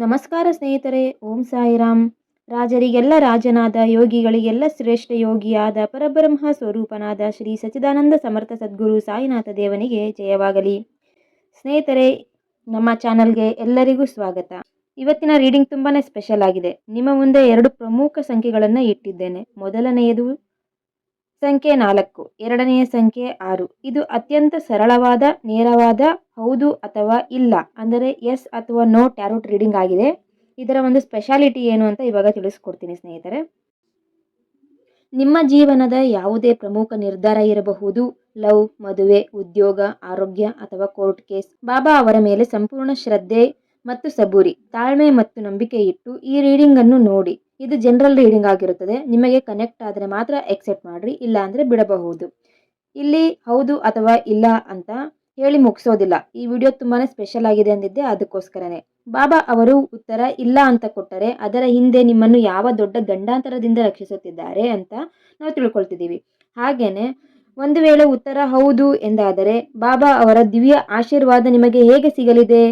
ನಮಸ್ಕಾರ ಸ್ನೇಹಿತರೆ. ಓಂ ಸಾಯಿರಾಮ್. ರಾಜರಿಗೆಲ್ಲ ರಾಜನಾದ, ಯೋಗಿಗಳಿಗೆಲ್ಲ ಶ್ರೇಷ್ಠ ಯೋಗಿಯಾದ, ಪರಬ್ರಹ್ಮ ಸ್ವರೂಪನಾದ ಶ್ರೀ ಸಚ್ಚಿದಾನಂದ ಸಮರ್ಥ ಸದ್ಗುರು ಸಾಯಿನಾಥ ದೇವನಿಗೆ ಜಯವಾಗಲಿ. ಸ್ನೇಹಿತರೆ, ನಮ್ಮ ಚಾನಲ್ಗೆ ಎಲ್ಲರಿಗೂ ಸ್ವಾಗತ. ಇವತ್ತಿನ ರೀಡಿಂಗ್ ತುಂಬಾ ಸ್ಪೆಷಲ್ ಆಗಿದೆ. ನಿಮ್ಮ ಮುಂದೆ 2 ಪ್ರಮುಖ ಸಂಖ್ಯೆಗಳನ್ನು ಇಟ್ಟಿದ್ದೇನೆ. ಮೊದಲನೆಯದು ಸಂಖ್ಯೆ 4, ಎರಡನೆಯ ಸಂಖ್ಯೆ 6. ಇದು ಅತ್ಯಂತ ಸರಳವಾದ, ನೇರವಾದ ಹೌದು ಅಥವಾ ಇಲ್ಲ ಅಂದರೆ ಎಸ್ ಅಥವಾ ನೋ ಟ್ಯಾರೋಟ್ ರೀಡಿಂಗ್ ಆಗಿದೆ. ಇದರ ಒಂದು ಸ್ಪೆಷಾಲಿಟಿ ಏನು ಅಂತ ಇವಾಗ ತಿಳಿಸ್ಕೊಡ್ತೀನಿ ಸ್ನೇಹಿತರೆ. ನಿಮ್ಮ ಜೀವನದ ಯಾವುದೇ ಪ್ರಮುಖ ನಿರ್ಧಾರ ಇರಬಹುದು, ಲವ್, ಮದುವೆ, ಉದ್ಯೋಗ, ಆರೋಗ್ಯ ಅಥವಾ ಕೋರ್ಟ್ ಕೇಸ್, ಬಾಬಾ ಅವರ ಮೇಲೆ ಸಂಪೂರ್ಣ ಶ್ರದ್ಧೆ ಮತ್ತು ಸಬೂರಿ, ತಾಳ್ಮೆ ಮತ್ತು ನಂಬಿಕೆ ಇಟ್ಟು ಈ ರೀಡಿಂಗ್ ಅನ್ನು ನೋಡಿ. ಇದು ಜನರಲ್ ರೀಡಿಂಗ್ ಆಗಿರುತ್ತದೆ. ನಿಮಗೆ ಕನೆಕ್ಟ್ ಆದರೆ ಮಾತ್ರ ಎಕ್ಸೆಪ್ಟ್ ಮಾಡ್ರಿ, ಇಲ್ಲ ಅಂದರೆ ಬಿಡಬಹುದು. ಇಲ್ಲಿ ಹೌದು ಅಥವಾ ಇಲ್ಲ ಅಂತ ಹೇಳಿ ಮುಗಿಸೋದಿಲ್ಲ. ಈ ವಿಡಿಯೋ ತುಂಬಾ ಸ್ಪೆಷಲ್ ಆಗಿದೆ ಅಂದಿದ್ದೆ ಅದಕ್ಕೋಸ್ಕರನೇ. ಬಾಬಾ ಅವರು ಉತ್ತರ ಇಲ್ಲ ಅಂತ ಕೊಟ್ಟರೆ ಅದರ ಹಿಂದೆ ನಿಮ್ಮನ್ನು ಯಾವ ದೊಡ್ಡ ಗಂಡಾಂತರದಿಂದ ರಕ್ಷಿಸುತ್ತಿದ್ದಾರೆ ಅಂತ ನಾವು ತಿಳ್ಕೊಳ್ತಿದ್ದೀವಿ. ಹಾಗೇನೆ ಒಂದು ವೇಳೆ ಉತ್ತರ ಹೌದು ಎಂದಾದರೆ ಬಾಬಾ ಅವರ ದಿವ್ಯ ಆಶೀರ್ವಾದ ನಿಮಗೆ ಹೇಗೆ ಸಿಗಲಿದೆ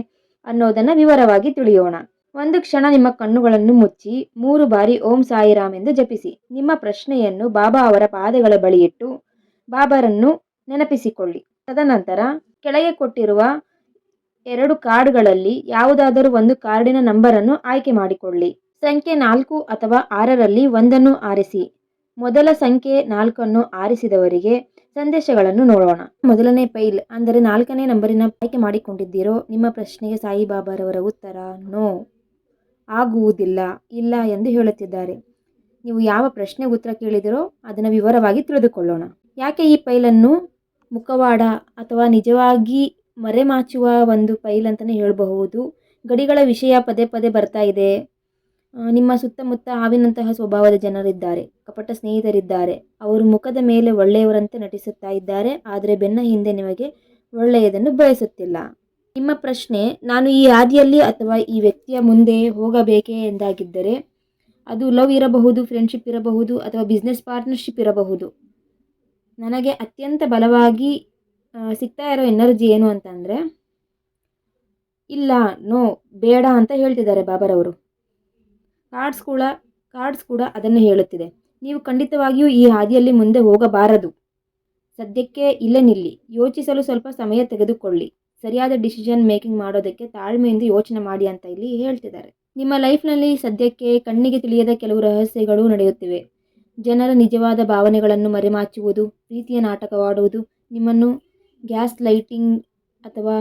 ಅನ್ನೋದನ್ನ ವಿವರವಾಗಿ ತಿಳಿಯೋಣ. ಒಂದು ಕ್ಷಣ ನಿಮ್ಮ ಕಣ್ಣುಗಳನ್ನು ಮುಚ್ಚಿ 3 ಬಾರಿ ಓಂ ಸಾಯಿರಾಮ್ ಎಂದು ಜಪಿಸಿ. ನಿಮ್ಮ ಪ್ರಶ್ನೆಯನ್ನು ಬಾಬಾ ಅವರ ಪಾದಗಳ ಬಳಿ ಇಟ್ಟು ಬಾಬಾರನ್ನು ನೆನಪಿಸಿಕೊಳ್ಳಿ. ತದನಂತರ ಕೆಳಗೆ ಕೊಟ್ಟಿರುವ 2 ಕಾರ್ಡ್ಗಳಲ್ಲಿ ಯಾವುದಾದರೂ ಒಂದು ಕಾರ್ಡಿನ ನಂಬರನ್ನು ಆಯ್ಕೆ ಮಾಡಿಕೊಳ್ಳಿ. ಸಂಖ್ಯೆ 4 ಅಥವಾ 6ರಲ್ಲಿ ಒಂದನ್ನು ಆರಿಸಿ. ಮೊದಲ ಸಂಖ್ಯೆ 4ಅನ್ನು ಆರಿಸಿದವರಿಗೆ ಸಂದೇಶಗಳನ್ನು ನೋಡೋಣ. ಮೊದಲನೇ ಪೈಲ್ ಅಂದರೆ 4ನೇ ನಂಬರಿನ ಆಯ್ಕೆ ಮಾಡಿಕೊಂಡಿದ್ದೀರೋ ನಿಮ್ಮ ಪ್ರಶ್ನೆಗೆ ಸಾಯಿಬಾಬಾರವರ ಉತ್ತರ ನೋ, ಆಗುವುದಿಲ್ಲ, ಇಲ್ಲ ಎಂದು ಹೇಳುತ್ತಿದ್ದಾರೆ. ನೀವು ಯಾವ ಪ್ರಶ್ನೆಗೆ ಉತ್ತರ ಕೇಳಿದಿರೋ ಅದನ್ನು ವಿವರವಾಗಿ ತಿಳಿದುಕೊಳ್ಳೋಣ. ಯಾಕೆ ಈ ಪೈಲನ್ನು ಮುಖವಾಡ ಅಥವಾ ನಿಜವಾಗಿ ಮರೆಮಾಚುವ ಒಂದು ಪೈಲ್ ಅಂತಲೇ ಹೇಳಬಹುದು. ಗಡಿಗಳ ವಿಷಯ ಪದೇ ಪದೇ ಬರ್ತಾ ಇದೆ. ನಿಮ್ಮ ಸುತ್ತಮುತ್ತ ಹಾವಿನಂತಹ ಸ್ವಭಾವದ ಜನರಿದ್ದಾರೆ, ಕಪಟ ಸ್ನೇಹಿತರಿದ್ದಾರೆ. ಅವರು ಮುಖದ ಮೇಲೆ ಒಳ್ಳೆಯವರಂತೆ ನಟಿಸುತ್ತಾ ಇದ್ದಾರೆ, ಆದರೆ ಬೆನ್ನ ಹಿಂದೆ ನಿಮಗೆ ಒಳ್ಳೆಯದನ್ನು ಬಯಸುತ್ತಿಲ್ಲ. ನಿಮ್ಮ ಪ್ರಶ್ನೆ, ನಾನು ಈ ಹಾದಿಯಲ್ಲಿ ಅಥವಾ ಈ ವ್ಯಕ್ತಿಯ ಮುಂದೆ ಹೋಗಬೇಕೇ ಎಂದಾಗಿದ್ದರೆ ಅದು ಲವ್ ಇರಬಹುದು, ಫ್ರೆಂಡ್ಶಿಪ್ ಇರಬಹುದು ಅಥವಾ ಬಿಸ್ನೆಸ್ ಪಾರ್ಟ್ನರ್ಶಿಪ್ ಇರಬಹುದು. ನನಗೆ ಅತ್ಯಂತ ಬಲವಾಗಿ ಸಿಗ್ತಾ ಇರೋ ಎನರ್ಜಿ ಏನು ಅಂತಂದರೆ ಇಲ್ಲ, ನೋ, ಬೇಡ ಅಂತ ಹೇಳ್ತಿದ್ದಾರೆ ಬಾಬಾರವರು. ಕಾರ್ಡ್ಸ್ ಕೂಡ ಅದನ್ನು ಹೇಳುತ್ತಿದೆ. ನೀವು ಖಂಡಿತವಾಗಿಯೂ ಈ ಹಾದಿಯಲ್ಲಿ ಮುಂದೆ ಹೋಗಬಾರದು. ಸದ್ಯಕ್ಕೆ ಇಲ್ಲೇ ನಿಲ್ಲಿ, ಯೋಚಿಸಲು ಸ್ವಲ್ಪ ಸಮಯ ತೆಗೆದುಕೊಳ್ಳಿ, ಸರಿಯಾದ ಡಿಸಿಷನ್ ಮೇಕಿಂಗ್ ಮಾಡೋದಕ್ಕೆ ತಾಳ್ಮೆಯಿಂದ ಯೋಚನೆ ಮಾಡಿ ಅಂತ ಇಲ್ಲಿ ಹೇಳ್ತಿದ್ದಾರೆ. ನಿಮ್ಮ ಲೈಫ್ನಲ್ಲಿ ಸದ್ಯಕ್ಕೆ ಕಣ್ಣಿಗೆ ತಿಳಿಯದ ಕೆಲವು ರಹಸ್ಯಗಳು ನಡೆಯುತ್ತಿವೆ. ಜನರ ನಿಜವಾದ ಭಾವನೆಗಳನ್ನು ಮರೆಮಾಚುವುದು, ಪ್ರೀತಿಯ ನಾಟಕವಾಡುವುದು, ನಿಮ್ಮನ್ನು ಗ್ಯಾಸ್ ಲೈಟಿಂಗ್ ಅಥವಾ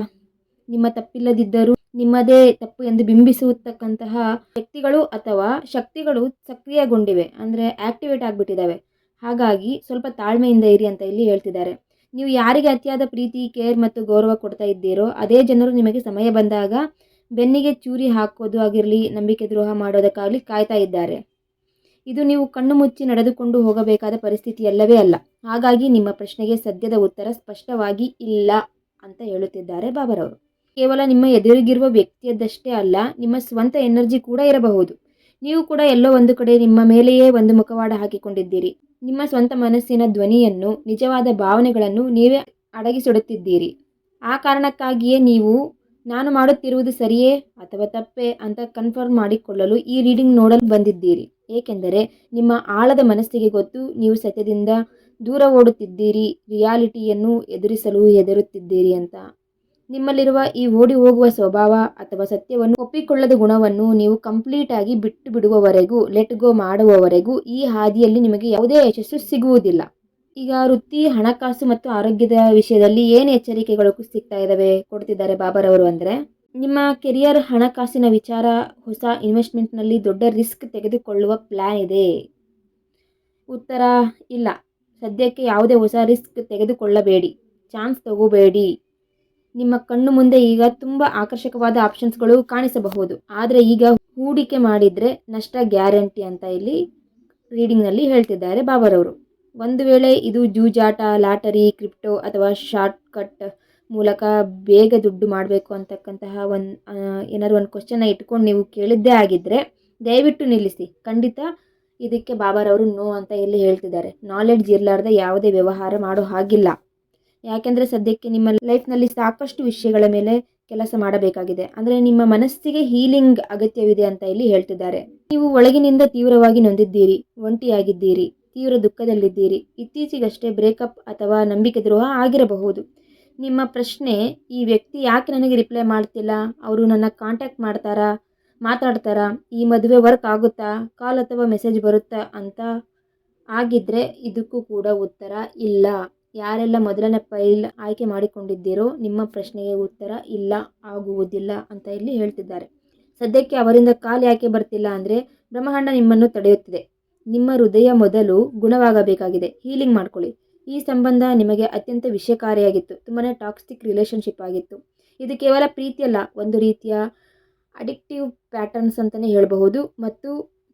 ನಿಮ್ಮ ತಪ್ಪಿಲ್ಲದಿದ್ದರೂ ನಿಮ್ಮದೇ ತಪ್ಪು ಎಂದು ಬಿಂಬಿಸುತ್ತಕ್ಕಂತಹ ವ್ಯಕ್ತಿಗಳು ಅಥವಾ ಶಕ್ತಿಗಳು ಸಕ್ರಿಯಗೊಂಡಿವೆ, ಅಂದರೆ ಆಕ್ಟಿವೇಟ್ ಆಗಿಬಿಟ್ಟಿದ್ದಾವೆ. ಹಾಗಾಗಿ ಸ್ವಲ್ಪ ತಾಳ್ಮೆಯಿಂದ ಇರಿ ಅಂತ ಇಲ್ಲಿ ಹೇಳ್ತಿದ್ದಾರೆ. ನೀವು ಯಾರಿಗೆ ಅತಿಯಾದ ಪ್ರೀತಿ, ಕೇರ್ ಮತ್ತು ಗೌರವ ಕೊಡ್ತಾ ಇದ್ದೀರೋ ಅದೇ ಜನರು ನಿಮಗೆ ಸಮಯ ಬಂದಾಗ ಬೆನ್ನಿಗೆ ಚೂರಿ ಹಾಕೋದು ಆಗಿರಲಿ, ನಂಬಿಕೆ ದ್ರೋಹ ಮಾಡೋದಕ್ಕಾಗಲಿ ಕಾಯ್ತಾ ಇದ್ದಾರೆ. ಇದು ನೀವು ಕಣ್ಣು ಮುಚ್ಚಿ ನಡೆದುಕೊಂಡು ಹೋಗಬೇಕಾದ ಪರಿಸ್ಥಿತಿಯಲ್ಲವೇ ಅಲ್ಲ. ಹಾಗಾಗಿ ನಿಮ್ಮ ಪ್ರಶ್ನೆಗೆ ಸದ್ಯದ ಉತ್ತರ ಸ್ಪಷ್ಟವಾಗಿ ಇಲ್ಲ ಅಂತ ಹೇಳುತ್ತಿದ್ದಾರೆ ಬಾಬಾರವರು. ಕೇವಲ ನಿಮ್ಮ ಎದುರಿಗಿರುವ ವ್ಯಕ್ತಿಯದ್ದಷ್ಟೇ ಅಲ್ಲ, ನಿಮ್ಮ ಸ್ವಂತ ಎನರ್ಜಿ ಕೂಡ ಇರಬಹುದು. ನೀವು ಕೂಡ ಎಲ್ಲೋ ಒಂದು ಕಡೆ ನಿಮ್ಮ ಮೇಲೆಯೇ ಒಂದು ಮುಖವಾಡ ಹಾಕಿಕೊಂಡಿದ್ದೀರಿ. ನಿಮ್ಮ ಸ್ವಂತ ಮನಸ್ಸಿನ ಧ್ವನಿಯನ್ನು, ನಿಜವಾದ ಭಾವನೆಗಳನ್ನು ನೀವೇ ಅಡಗಿಸಿಡುತ್ತಿದ್ದೀರಿ. ಆ ಕಾರಣಕ್ಕಾಗಿಯೇ ನೀವು ನಾನು ಮಾಡುತ್ತಿರುವುದು ಸರಿಯೇ ಅಥವಾ ತಪ್ಪೇ ಅಂತ ಕನ್ಫರ್ಮ್ ಮಾಡಿಕೊಳ್ಳಲು ಈ ರೀಡಿಂಗ್ ನೋಡಲು ಬಂದಿದ್ದೀರಿ. ಏಕೆಂದರೆ ನಿಮ್ಮ ಆಳದ ಮನಸ್ಸಿಗೆ ಗೊತ್ತು, ನೀವು ಸತ್ಯದಿಂದ ದೂರ ಓಡುತ್ತಿದ್ದೀರಿ, ರಿಯಾಲಿಟಿಯನ್ನು ಎದುರಿಸಲು ಹೆದರುತ್ತಿದ್ದೀರಿ ಅಂತ. ನಿಮ್ಮಲ್ಲಿರುವ ಈ ಓಡಿ ಹೋಗುವ ಸ್ವಭಾವ ಅಥವಾ ಸತ್ಯವನ್ನು ಒಪ್ಪಿಕೊಳ್ಳದ ಗುಣವನ್ನು ನೀವು ಕಂಪ್ಲೀಟ್ ಆಗಿ ಬಿಟ್ಟು ಬಿಡುವವರೆಗೂ, ಲೆಟ್ ಗೋ ಮಾಡುವವರೆಗೂ ಈ ಹಾದಿಯಲ್ಲಿ ನಿಮಗೆ ಯಾವುದೇ ಯಶಸ್ಸು ಸಿಗುವುದಿಲ್ಲ. ಈಗ ವೃತ್ತಿ, ಹಣಕಾಸು ಮತ್ತು ಆರೋಗ್ಯದ ವಿಷಯದಲ್ಲಿ ಏನು ಎಚ್ಚರಿಕೆಗಳು ಸಿಗ್ತಾ ಇದ್ದಾವೆ ಕೊಡ್ತಿದ್ದಾರೆ ಬಾಬಾರವರು ಅಂದರೆ, ನಿಮ್ಮ ಕೆರಿಯರ್, ಹಣಕಾಸಿನ ವಿಚಾರ, ಹೊಸ ಇನ್ವೆಸ್ಟ್ಮೆಂಟ್ನಲ್ಲಿ ದೊಡ್ಡ ರಿಸ್ಕ್ ತೆಗೆದುಕೊಳ್ಳುವ ಪ್ಲ್ಯಾನ್ ಇದೆ. ಉತ್ತರ ಇಲ್ಲ, ಸದ್ಯಕ್ಕೆ ಯಾವುದೇ ಹೊಸ ರಿಸ್ಕ್ ತೆಗೆದುಕೊಳ್ಳಬೇಡಿ, ಚಾನ್ಸ್ ತಗೋಬೇಡಿ. ನಿಮ್ಮ ಕಣ್ಣು ಮುಂದೆ ಈಗ ತುಂಬ ಆಕರ್ಷಕವಾದ ಆಪ್ಷನ್ಸ್ಗಳು ಕಾಣಿಸಬಹುದು, ಆದರೆ ಈಗ ಹೂಡಿಕೆ ಮಾಡಿದರೆ ನಷ್ಟ ಗ್ಯಾರಂಟಿ ಅಂತ ಇಲ್ಲಿ ರೀಡಿಂಗ್ನಲ್ಲಿ ಹೇಳ್ತಿದ್ದಾರೆ ಬಾಬಾರವರು. ಒಂದು ವೇಳೆ ಇದು ಜೂಜಾಟ, ಲಾಟರಿ, ಕ್ರಿಪ್ಟೋ ಅಥವಾ ಶಾರ್ಟ್ಕಟ್ ಮೂಲಕ ಬೇಗ ದುಡ್ಡು ಮಾಡಬೇಕು ಅಂತಕ್ಕಂತಹ ಏನಾದ್ರು ಒಂದು ಕ್ವಶನ್ನ ಇಟ್ಕೊಂಡು ನೀವು ಕೇಳಿದ್ದೇ ಆಗಿದ್ದರೆ ದಯವಿಟ್ಟು ನಿಲ್ಲಿಸಿ. ಖಂಡಿತ ಇದಕ್ಕೆ ಬಾಬಾರವರು ನೋ ಅಂತ ಇಲ್ಲಿ ಹೇಳ್ತಿದ್ದಾರೆ. ನಾಲೆಡ್ಜ್ ಇರಲಾರ್ದೆ ಯಾವುದೇ ವ್ಯವಹಾರ ಮಾಡೋ ಹಾಗಿಲ್ಲ. ಯಾಕೆಂದರೆ ಸದ್ಯಕ್ಕೆ ನಿಮ್ಮ ಲೈಫ್ನಲ್ಲಿ ಸಾಕಷ್ಟು ವಿಷಯಗಳ ಮೇಲೆ ಕೆಲಸ ಮಾಡಬೇಕಾಗಿದೆ. ಅಂದರೆ ನಿಮ್ಮ ಮನಸ್ಸಿಗೆ ಹೀಲಿಂಗ್ ಅಗತ್ಯವಿದೆ ಅಂತ ಇಲ್ಲಿ ಹೇಳ್ತಿದ್ದಾರೆ. ನೀವು ಒಳಗಿನಿಂದ ತೀವ್ರವಾಗಿ ನೊಂದಿದ್ದೀರಿ, ಒಂಟಿಯಾಗಿದ್ದೀರಿ, ತೀವ್ರ ದುಃಖದಲ್ಲಿದ್ದೀರಿ. ಇತ್ತೀಚೆಗಷ್ಟೇ ಬ್ರೇಕಪ್ ಅಥವಾ ನಂಬಿಕೆ ದ್ರೋಹ ಆಗಿರಬಹುದು. ನಿಮ್ಮ ಪ್ರಶ್ನೆ, ಈ ವ್ಯಕ್ತಿ ಯಾಕೆ ನನಗೆ ರಿಪ್ಲೈ ಮಾಡ್ತಿಲ್ಲ, ಅವರು ನನ್ನ ಕಾಂಟ್ಯಾಕ್ಟ್ ಮಾತಾಡ್ತಾರಾ, ಈ ಮದುವೆ ವರ್ಕ್ ಆಗುತ್ತಾ, ಕಾಲ್ ಅಥವಾ ಮೆಸೇಜ್ ಬರುತ್ತಾ ಅಂತ ಆಗಿದ್ರೆ ಇದಕ್ಕೂ ಕೂಡ ಉತ್ತರ ಇಲ್ಲ. ಯಾರೆಲ್ಲ ಮೊದಲನೇ ಫೈಲ್ ಆಯ್ಕೆ ಮಾಡಿಕೊಂಡಿದ್ದೀರೋ ನಿಮ್ಮ ಪ್ರಶ್ನೆಗೆ ಉತ್ತರ ಇಲ್ಲ, ಆಗುವುದಿಲ್ಲ ಅಂತ ಇಲ್ಲಿ ಹೇಳ್ತಿದ್ದಾರೆ. ಸದ್ಯಕ್ಕೆ ಅವರಿಂದ ಕಾಲ್ ಯಾಕೆ ಬರ್ತಿಲ್ಲ ಅಂದರೆ ಬ್ರಹ್ಮಾಂಡ ನಿಮ್ಮನ್ನು ತಡೆಯುತ್ತಿದೆ. ನಿಮ್ಮ ಹೃದಯ ಮೊದಲು ಗುಣವಾಗಬೇಕಾಗಿದೆ, ಹೀಲಿಂಗ್ ಮಾಡ್ಕೊಳ್ಳಿ. ಈ ಸಂಬಂಧ ನಿಮಗೆ ಅತ್ಯಂತ ವಿಷಕಾರಿಯಾಗಿತ್ತು, ತುಂಬಾ ಟಾಕ್ಸಿಕ್ ರಿಲೇಷನ್ಶಿಪ್ ಆಗಿತ್ತು. ಇದು ಕೇವಲ ಪ್ರೀತಿಯಲ್ಲ, ಒಂದು ರೀತಿಯ ಅಡಿಕ್ಟಿವ್ ಪ್ಯಾಟರ್ನ್ಸ್ ಅಂತಲೇ ಹೇಳಬಹುದು ಮತ್ತು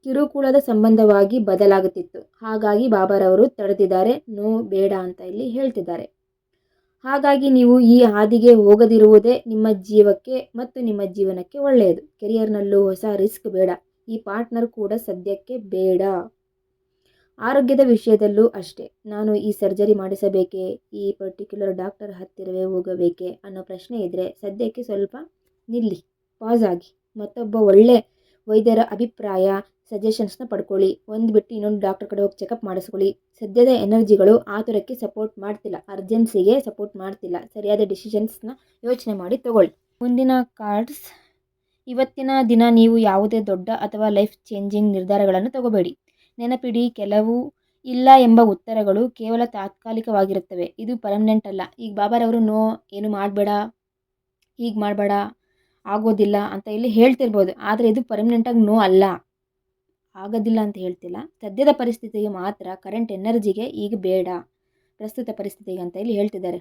ಕಿರುಕುಳದ ಸಂಬಂಧವಾಗಿ ಬದಲಾಗುತ್ತಿತ್ತು. ಹಾಗಾಗಿ ಬಾಬಾರವರು ತಡೆದಿದ್ದಾರೆ, ನೋ ಬೇಡ ಅಂತ ಇಲ್ಲಿ ಹೇಳ್ತಿದ್ದಾರೆ. ಹಾಗಾಗಿ ನೀವು ಈ ಹಾದಿಗೆ ಹೋಗದಿರುವುದೇ ನಿಮ್ಮ ಜೀವಕ್ಕೆ ಮತ್ತು ನಿಮ್ಮ ಜೀವನಕ್ಕೆ ಒಳ್ಳೆಯದು. ಕೆರಿಯರ್ನಲ್ಲೂ ಹೊಸ ರಿಸ್ಕ್ ಬೇಡ, ಈ ಪಾರ್ಟ್ನರ್ ಕೂಡ ಸದ್ಯಕ್ಕೆ ಬೇಡ. ಆರೋಗ್ಯದ ವಿಷಯದಲ್ಲೂ ಅಷ್ಟೇ, ನಾನು ಈ ಸರ್ಜರಿ ಮಾಡಿಸಬೇಕೇ, ಈ ಪರ್ಟಿಕ್ಯುಲರ್ ಡಾಕ್ಟರ್ ಹತ್ತಿರವೇ ಹೋಗಬೇಕೇ ಅನ್ನೋ ಪ್ರಶ್ನೆ ಇದ್ದರೆ ಸದ್ಯಕ್ಕೆ ಸ್ವಲ್ಪ ನಿಲ್ಲಿ, ಪಾಸ್ ಆಗಿ, ಮತ್ತೊಬ್ಬ ಒಳ್ಳೆ ವೈದ್ಯರ ಅಭಿಪ್ರಾಯ ಸಜೆಷನ್ಸ್ನ ಪಡ್ಕೊಳ್ಳಿ. ಒಂದು ಬಿಟ್ಟು ಇನ್ನೊಂದು ಡಾಕ್ಟರ್ ಕಡೆ ಹೋಗಿ ಚೆಕಪ್ ಮಾಡಿಸ್ಕೊಳ್ಳಿ. ಸದ್ಯದ ಎನರ್ಜಿಗಳು ಆತುರಕ್ಕೆ ಸಪೋರ್ಟ್ ಮಾಡ್ತಿಲ್ಲ, ಅರ್ಜೆನ್ಸಿಗೆ ಸಪೋರ್ಟ್ ಮಾಡ್ತಿಲ್ಲ. ಸರಿಯಾದ ಡಿಸಿಷನ್ಸ್ನ ಯೋಚನೆ ಮಾಡಿ ತಗೊಳ್ಳಿ. ಮುಂದಿನ ಕಾರ್ಡ್ಸ್. ಇವತ್ತಿನ ದಿನ ನೀವು ಯಾವುದೇ ದೊಡ್ಡ ಅಥವಾ ಲೈಫ್ ಚೇಂಜಿಂಗ್ ನಿರ್ಧಾರಗಳನ್ನು ತಗೋಬೇಡಿ. ನೆನಪಿಡಿ, ಕೆಲವು ಇಲ್ಲ ಎಂಬ ಉತ್ತರಗಳು ಕೇವಲ ತಾತ್ಕಾಲಿಕವಾಗಿರುತ್ತವೆ, ಇದು ಪರ್ಮನೆಂಟ್ ಅಲ್ಲ. ಈಗ ಬಾಬಾರವರು ನೋ, ಏನು ಮಾಡಬೇಡ, ಹೀಗೆ ಮಾಡಬೇಡ, ಆಗೋದಿಲ್ಲ ಅಂತ ಇಲ್ಲಿ ಹೇಳ್ತಿರ್ಬೋದು, ಆದರೆ ಇದು ಪರ್ಮನೆಂಟಾಗಿ ನೋ ಅಲ್ಲ, ಆಗೋದಿಲ್ಲ ಅಂತ ಹೇಳ್ತಿಲ್ಲ. ಸದ್ಯದ ಪರಿಸ್ಥಿತಿಗೆ ಮಾತ್ರ, ಕರೆಂಟ್ ಎನರ್ಜಿಗೆ ಈಗ ಬೇಡ, ಪ್ರಸ್ತುತ ಪರಿಸ್ಥಿತಿಗೆ ಅಂತ ಇಲ್ಲಿ ಹೇಳ್ತಿದ್ದಾರೆ.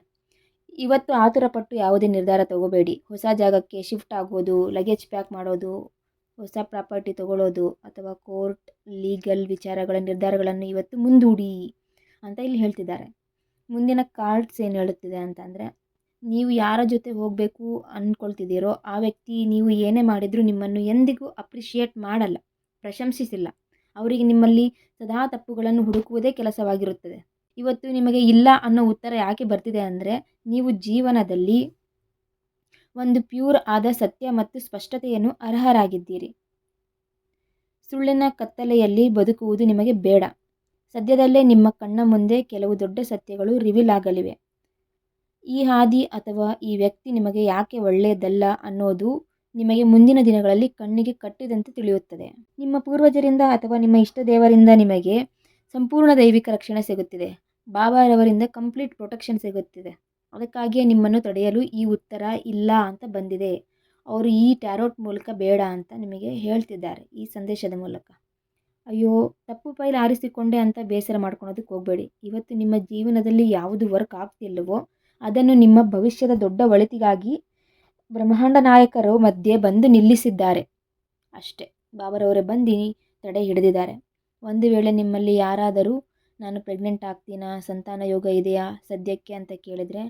ಇವತ್ತು ಆತುರಪಟ್ಟು ಯಾವುದೇ ನಿರ್ಧಾರ ತಗೋಬೇಡಿ. ಹೊಸ ಜಾಗಕ್ಕೆ ಶಿಫ್ಟ್ ಆಗೋದು, ಲಗೇಜ್ ಪ್ಯಾಕ್ ಮಾಡೋದು, ಹೊಸ ಪ್ರಾಪರ್ಟಿ ತಗೊಳ್ಳೋದು ಅಥವಾ ಕೋರ್ಟ್ ಲೀಗಲ್ ವಿಚಾರಗಳ ನಿರ್ಧಾರಗಳನ್ನು ಇವತ್ತು ಮುಂದೂಡಿ ಅಂತ ಇಲ್ಲಿ ಹೇಳ್ತಿದ್ದಾರೆ. ಮುಂದಿನ ಕಾರ್ಡ್ಸ್ ಏನು ಹೇಳುತ್ತಿದೆ ಅಂತಂದರೆ, ನೀವು ಯಾರ ಜೊತೆ ಹೋಗಬೇಕು ಅಂದ್ಕೊಳ್ತಿದ್ದೀರೋ ಆ ವ್ಯಕ್ತಿ ನೀವು ಏನೇ ಮಾಡಿದರೂ ನಿಮ್ಮನ್ನು ಎಂದಿಗೂ ಅಪ್ರಿಷಿಯೇಟ್ ಮಾಡಲ್ಲ, ಪ್ರಶಂಸಿಸಿಲ್ಲ. ಅವರಿಗೆ ನಿಮ್ಮಲ್ಲಿ ಸದಾ ತಪ್ಪುಗಳನ್ನು ಹುಡುಕುವುದೇ ಕೆಲಸವಾಗಿರುತ್ತದೆ. ಇವತ್ತು ನಿಮಗೆ ಇಲ್ಲ ಅನ್ನೋ ಉತ್ತರ ಯಾಕೆ ಬರ್ತಿದೆ ಅಂದರೆ, ನೀವು ಜೀವನದಲ್ಲಿ ಒಂದು ಪ್ಯೂರ್ ಆದ ಸತ್ಯ ಮತ್ತು ಸ್ಪಷ್ಟತೆಯನ್ನು ಅರ್ಹರಾಗಿದ್ದೀರಿ. ಸುಳ್ಳಿನ ಕತ್ತಲೆಯಲ್ಲಿ ಬದುಕುವುದು ನಿಮಗೆ ಬೇಡ. ಸದ್ಯದಲ್ಲೇ ನಿಮ್ಮ ಕಣ್ಣ ಮುಂದೆ ಕೆಲವು ದೊಡ್ಡ ಸತ್ಯಗಳು ರಿವೀಲ್ ಆಗಲಿವೆ. ಈ ಹಾದಿ ಅಥವಾ ಈ ವ್ಯಕ್ತಿ ನಿಮಗೆ ಯಾಕೆ ಒಳ್ಳೆಯದಲ್ಲ ಅನ್ನೋದು ನಿಮಗೆ ಮುಂದಿನ ದಿನಗಳಲ್ಲಿ ಕಣ್ಣಿಗೆ ಕಟ್ಟಿದಂತೆ ತಿಳಿಯುತ್ತದೆ. ನಿಮ್ಮ ಪೂರ್ವಜರಿಂದ ಅಥವಾ ನಿಮ್ಮ ಇಷ್ಟ ದೇವರಿಂದ ನಿಮಗೆ ಸಂಪೂರ್ಣ ದೈವಿಕ ರಕ್ಷಣೆ ಸಿಗುತ್ತಿದೆ. ಬಾಬಾರವರಿಂದ ಕಂಪ್ಲೀಟ್ ಪ್ರೊಟೆಕ್ಷನ್ ಸಿಗುತ್ತಿದೆ. ಅದಕ್ಕಾಗಿಯೇ ನಿಮ್ಮನ್ನು ತಡೆಯಲು ಈ ಉತ್ತರ ಇಲ್ಲ ಅಂತ ಬಂದಿದೆ. ಅವರು ಈ ಟ್ಯಾರೋಟ್ ಮೂಲಕ ಬೇಡ ಅಂತ ನಿಮಗೆ ಹೇಳ್ತಿದ್ದಾರೆ, ಈ ಸಂದೇಶದ ಮೂಲಕ. ಅಯ್ಯೋ, ತಪ್ಪು ಫೈಲ್ ಆರಿಸಿಕೊಂಡೆ ಅಂತ ಬೇಸರ ಮಾಡ್ಕೊಳೋದಕ್ಕೆ ಹೋಗಬೇಡಿ. ಇವತ್ತು ನಿಮ್ಮ ಜೀವನದಲ್ಲಿ ಯಾವುದು ವರ್ಕ್ ಆಗ್ತಿಲ್ಲವೋ ಅದನ್ನು ನಿಮ್ಮ ಭವಿಷ್ಯದ ದೊಡ್ಡ ಒಳಿತಿಗಾಗಿ ಬ್ರಹ್ಮಾಂಡ ನಾಯಕರು ಮಧ್ಯೆ ಬಂದು ನಿಲ್ಲಿಸಿದ್ದಾರೆ ಅಷ್ಟೇ. ಬಾಬಾರವರೇ ಬಂದು ತಡೆ ಹಿಡಿದಿದ್ದಾರೆ. ಒಂದು ವೇಳೆ ನಿಮ್ಮಲ್ಲಿ ಯಾರಾದರೂ ನಾನು ಪ್ರೆಗ್ನೆಂಟ್ ಆಗ್ತೀನಾ, ಸಂತಾನ ಯೋಗ ಇದೆಯಾ ಸದ್ಯಕ್ಕೆ ಅಂತ ಕೇಳಿದರೆ